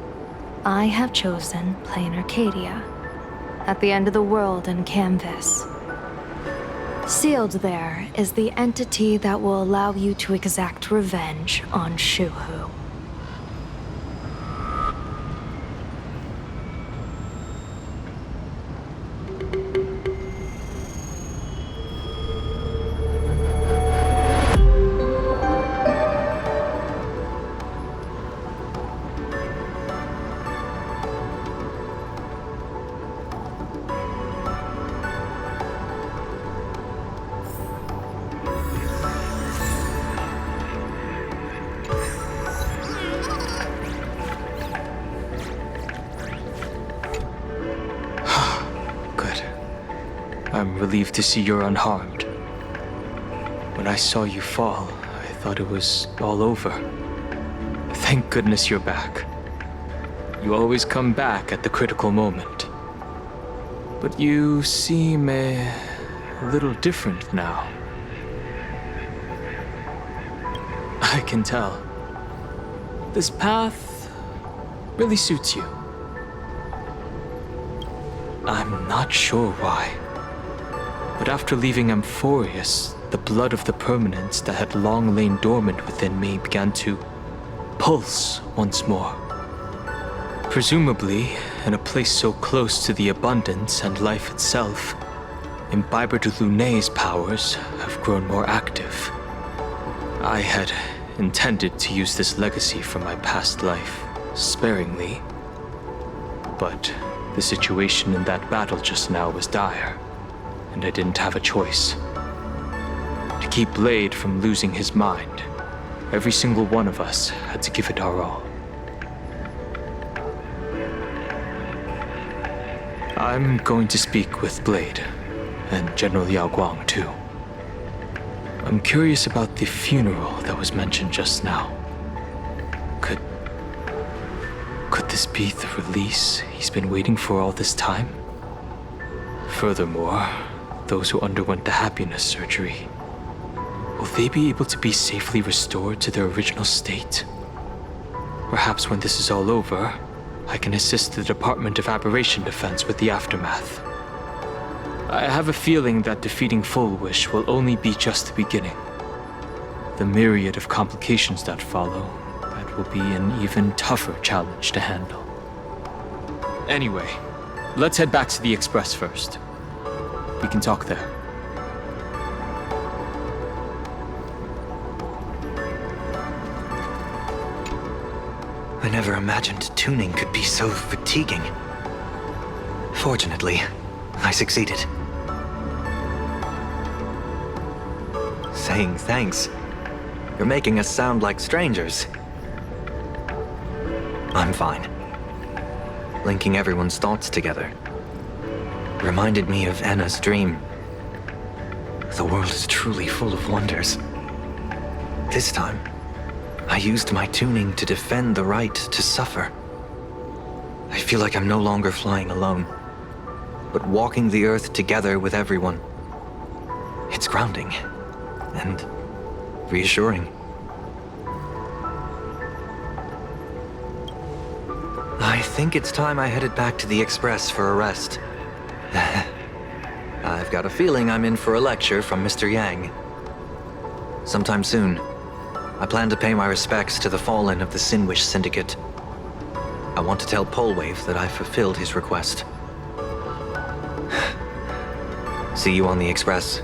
Speaker 19: I have chosen Plain Arcadia, at the end of the world in Canvas. Sealed there is the entity that will allow you to exact revenge on Shuhu.
Speaker 12: I'm relieved to see you're unharmed. When I saw you fall, I thought it was all over. Thank goodness you're back. You always come back at the critical moment. But you seem a little different now. I can tell. This path really suits you. I'm not sure why. But after leaving Amphorius, the blood of the permanence that had long lain dormant within me began to pulse once more. Presumably, in a place so close to the abundance and life itself, Imbiber de Lunay's powers have grown more active. I had intended to use this legacy from my past life sparingly, but the situation in that battle just now was dire, and I didn't have a choice. To keep Blade from losing his mind, every single one of us had to give it our all. I'm going to speak with Blade, and General Yao Guang too. I'm curious about the funeral that was mentioned just now. Could this be the release he's been waiting for all this time? Furthermore, those who underwent the happiness surgery, will they be able to be safely restored to their original state? Perhaps when this is all over, I can assist the Department of Aberration Defense with the aftermath. I have a feeling that defeating Full Wish will only be just the beginning. The myriad of complications that follow, that will be an even tougher challenge to handle. Anyway, let's head back to the Express first. We can talk there.
Speaker 8: I never imagined tuning could be so fatiguing. Fortunately, I succeeded. Saying thanks. You're making us sound like strangers. I'm fine. Linking everyone's thoughts together reminded me of Anna's dream. The world is truly full of wonders. This time, I used my tuning to defend the right to suffer. I feel like I'm no longer flying alone, but walking the earth together with everyone. It's grounding and reassuring. I think it's time I headed back to the Express for a rest. I've got a feeling I'm in for a lecture from Mr. Yang. Sometime soon, I plan to pay my respects to the fallen of the Sinwish Syndicate. I want to tell Polwave that I fulfilled his request. See you on the Express.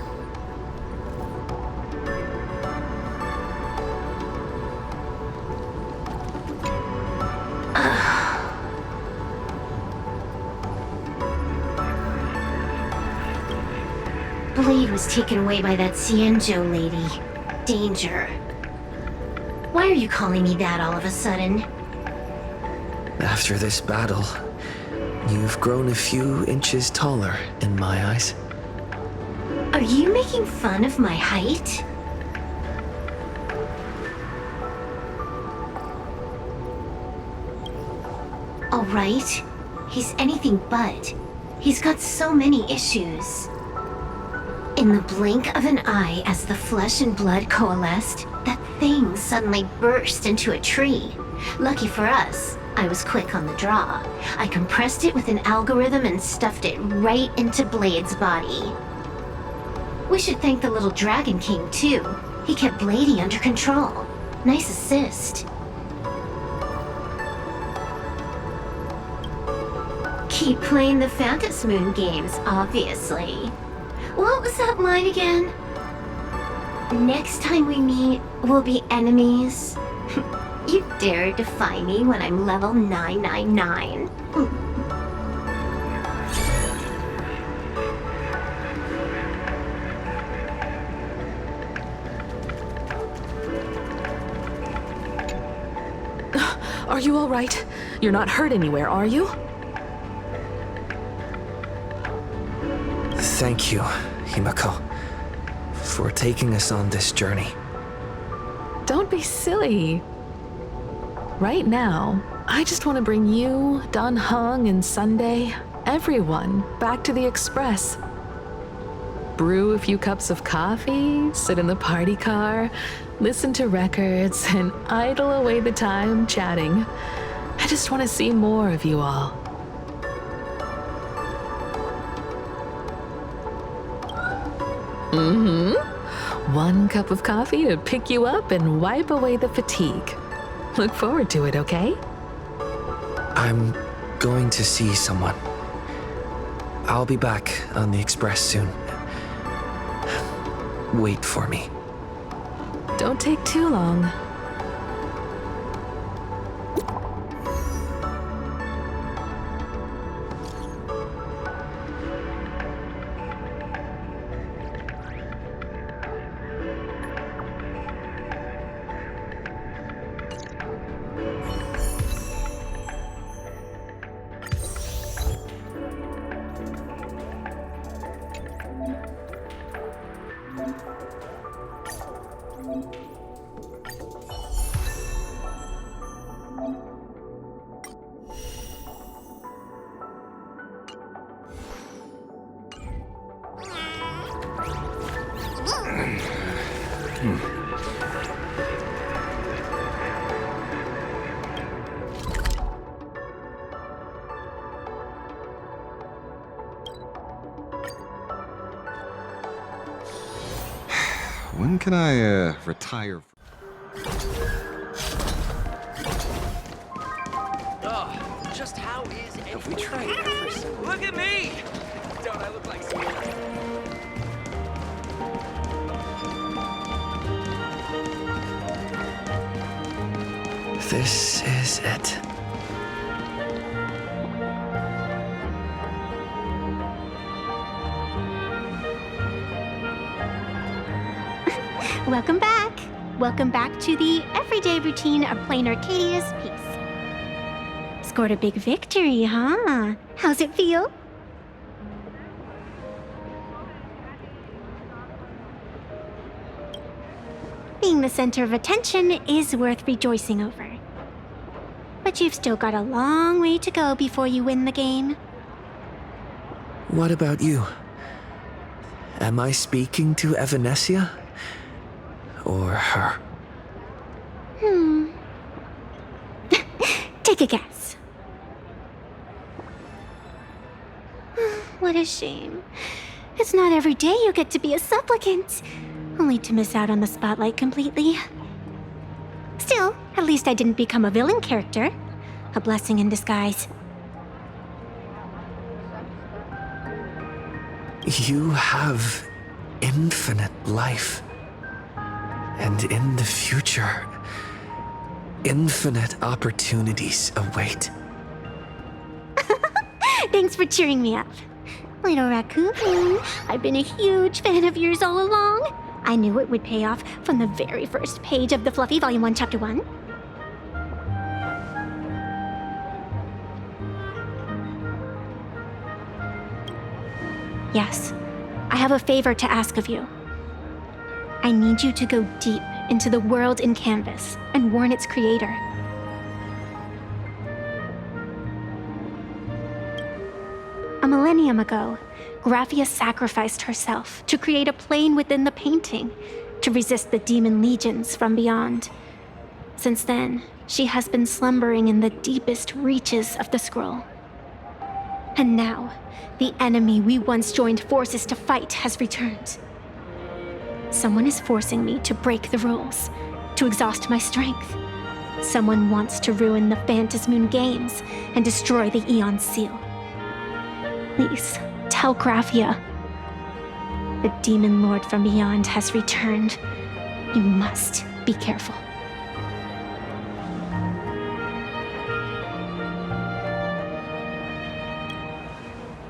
Speaker 2: Blade was taken away by that Xianzhou lady. Danger. Why are you calling me that all of a sudden?
Speaker 4: After this battle, you've grown a few inches taller in my eyes.
Speaker 2: Are you making fun of my height? All right, he's anything but. He's got so many issues. In the blink of an eye, as the flesh and blood coalesced, that thing suddenly burst into a tree. Lucky for us, I was quick on the draw. I compressed it with an algorithm and stuffed it right into Blade's body. We should thank the little Dragon King, too. He kept Bladey under control. Nice assist. Keep playing the Phantasmoon Moon games, obviously. What was that line again? Next time we meet, we'll be enemies. You dare defy me when I'm level 999.
Speaker 9: Are you all right? You're not hurt anywhere, are you?
Speaker 4: Thank you, Himako, for taking us on this journey.
Speaker 9: Don't be silly. Right now, I just want to bring you, Dan Heng, and Sunday, everyone, back to the Express. Brew a few cups of coffee, sit in the party car, listen to records, and idle away the time chatting. I just want to see more of you all. One cup of coffee to pick you up and wipe away the fatigue. Look forward to it, okay?
Speaker 4: I'm going to see someone. I'll be back on the Express soon. Wait for me.
Speaker 9: Don't take too long.
Speaker 7: When can I, retire?
Speaker 23: Oh, just how is it? Have we tried every single... Look at me! Don't I look like some...
Speaker 4: This is it.
Speaker 20: Welcome back. Welcome back to the everyday routine of playing Arcadia's Peace. Scored a big victory, huh? How's it feel? Being the center of attention is worth rejoicing over. But you've still got a long way to go before you win the game.
Speaker 4: What about you? Am I speaking to Evanesia? Or her?
Speaker 20: Take a guess. What a shame. It's not every day you get to be a supplicant, only to miss out on the spotlight completely. Still, at least I didn't become a villain character. A blessing in disguise.
Speaker 4: You have infinite life. And in the future, infinite opportunities await.
Speaker 20: Thanks for cheering me up. Little raccoon, I've been a huge fan of yours all along. I knew it would pay off from the very first page of the Fluffy Volume 1, Chapter 1. Yes, I have a favor to ask of you. I need you to go deep into the world in Canvas and warn its creator. A millennium ago, Graphia sacrificed herself to create a plane within the painting to resist the demon legions from beyond. Since then, she has been slumbering in the deepest reaches of the scroll. And now, the enemy we once joined forces to fight has returned. Someone is forcing me to break the rules, to exhaust my strength. Someone wants to ruin the Phantasmoon Games and destroy the Aeon Seal. Please, tell Graphia. The Demon Lord from beyond has returned. You must be careful.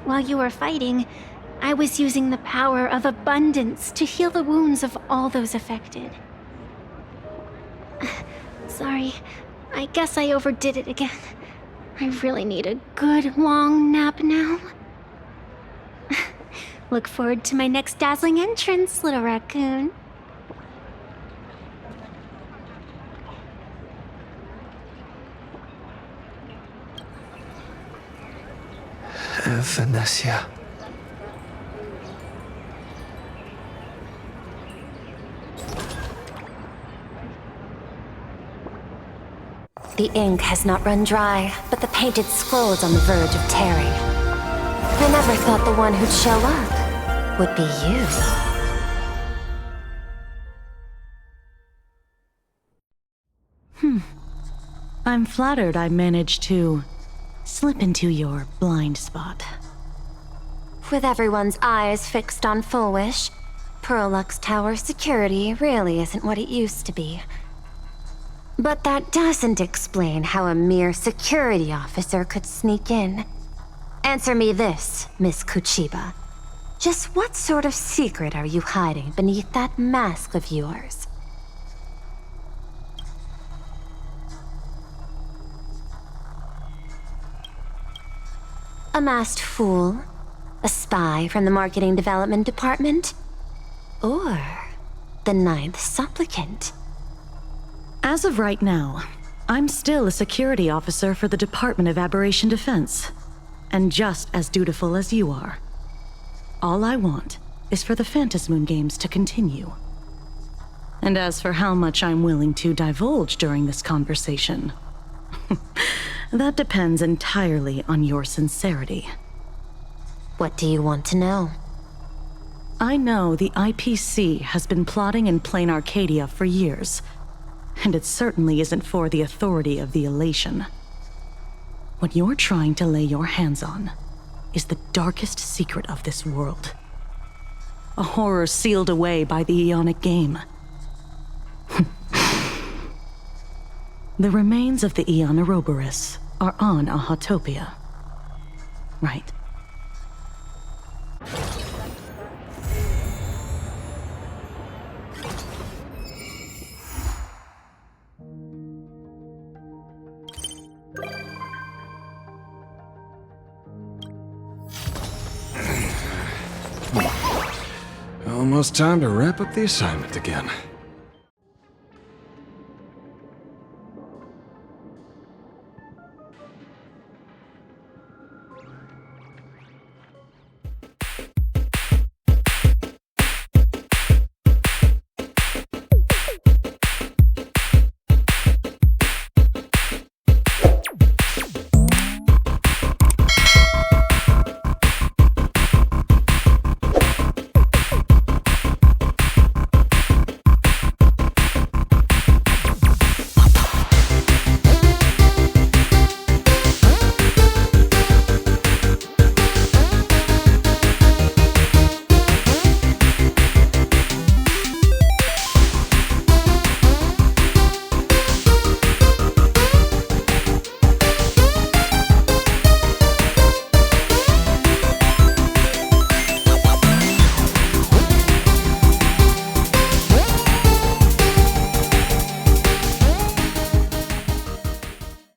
Speaker 20: While you were fighting, I was using the power of abundance to heal the wounds of all those affected. Sorry, I guess I overdid it again. I really need a good long nap now. Look forward to my next dazzling entrance, little raccoon.
Speaker 4: Vanessa.
Speaker 19: The ink has not run dry, but the painted scroll is on the verge of tearing. I never thought the one who'd show up would be you.
Speaker 11: I'm flattered I managed to slip into your blind spot.
Speaker 19: With everyone's eyes fixed on Full Wish, Pearlux Tower security really isn't what it used to be. But that doesn't explain how a mere security officer could sneak in. Answer me this, Miss Kuchiba. Just what sort of secret are you hiding beneath that mask of yours? A masked fool? A spy from the Marketing Development Department? Or the Ninth Supplicant?
Speaker 11: As of right now, I'm still a security officer for the Department of Aberration Defense, and just as dutiful as you are. All I want is for the Phantasmoon Games to continue. And as for how much I'm willing to divulge during this conversation, that depends entirely on your sincerity.
Speaker 19: What do you want to know?
Speaker 11: I know the IPC has been plotting in plain Arcadia for years, and it certainly isn't for the authority of the Elation. What you're trying to lay your hands on is the darkest secret of this world. A horror sealed away by the Aeonic Game. The remains of the Aeon Ouroboros are on Ahatopia. Right.
Speaker 7: Almost time to wrap up the assignment again.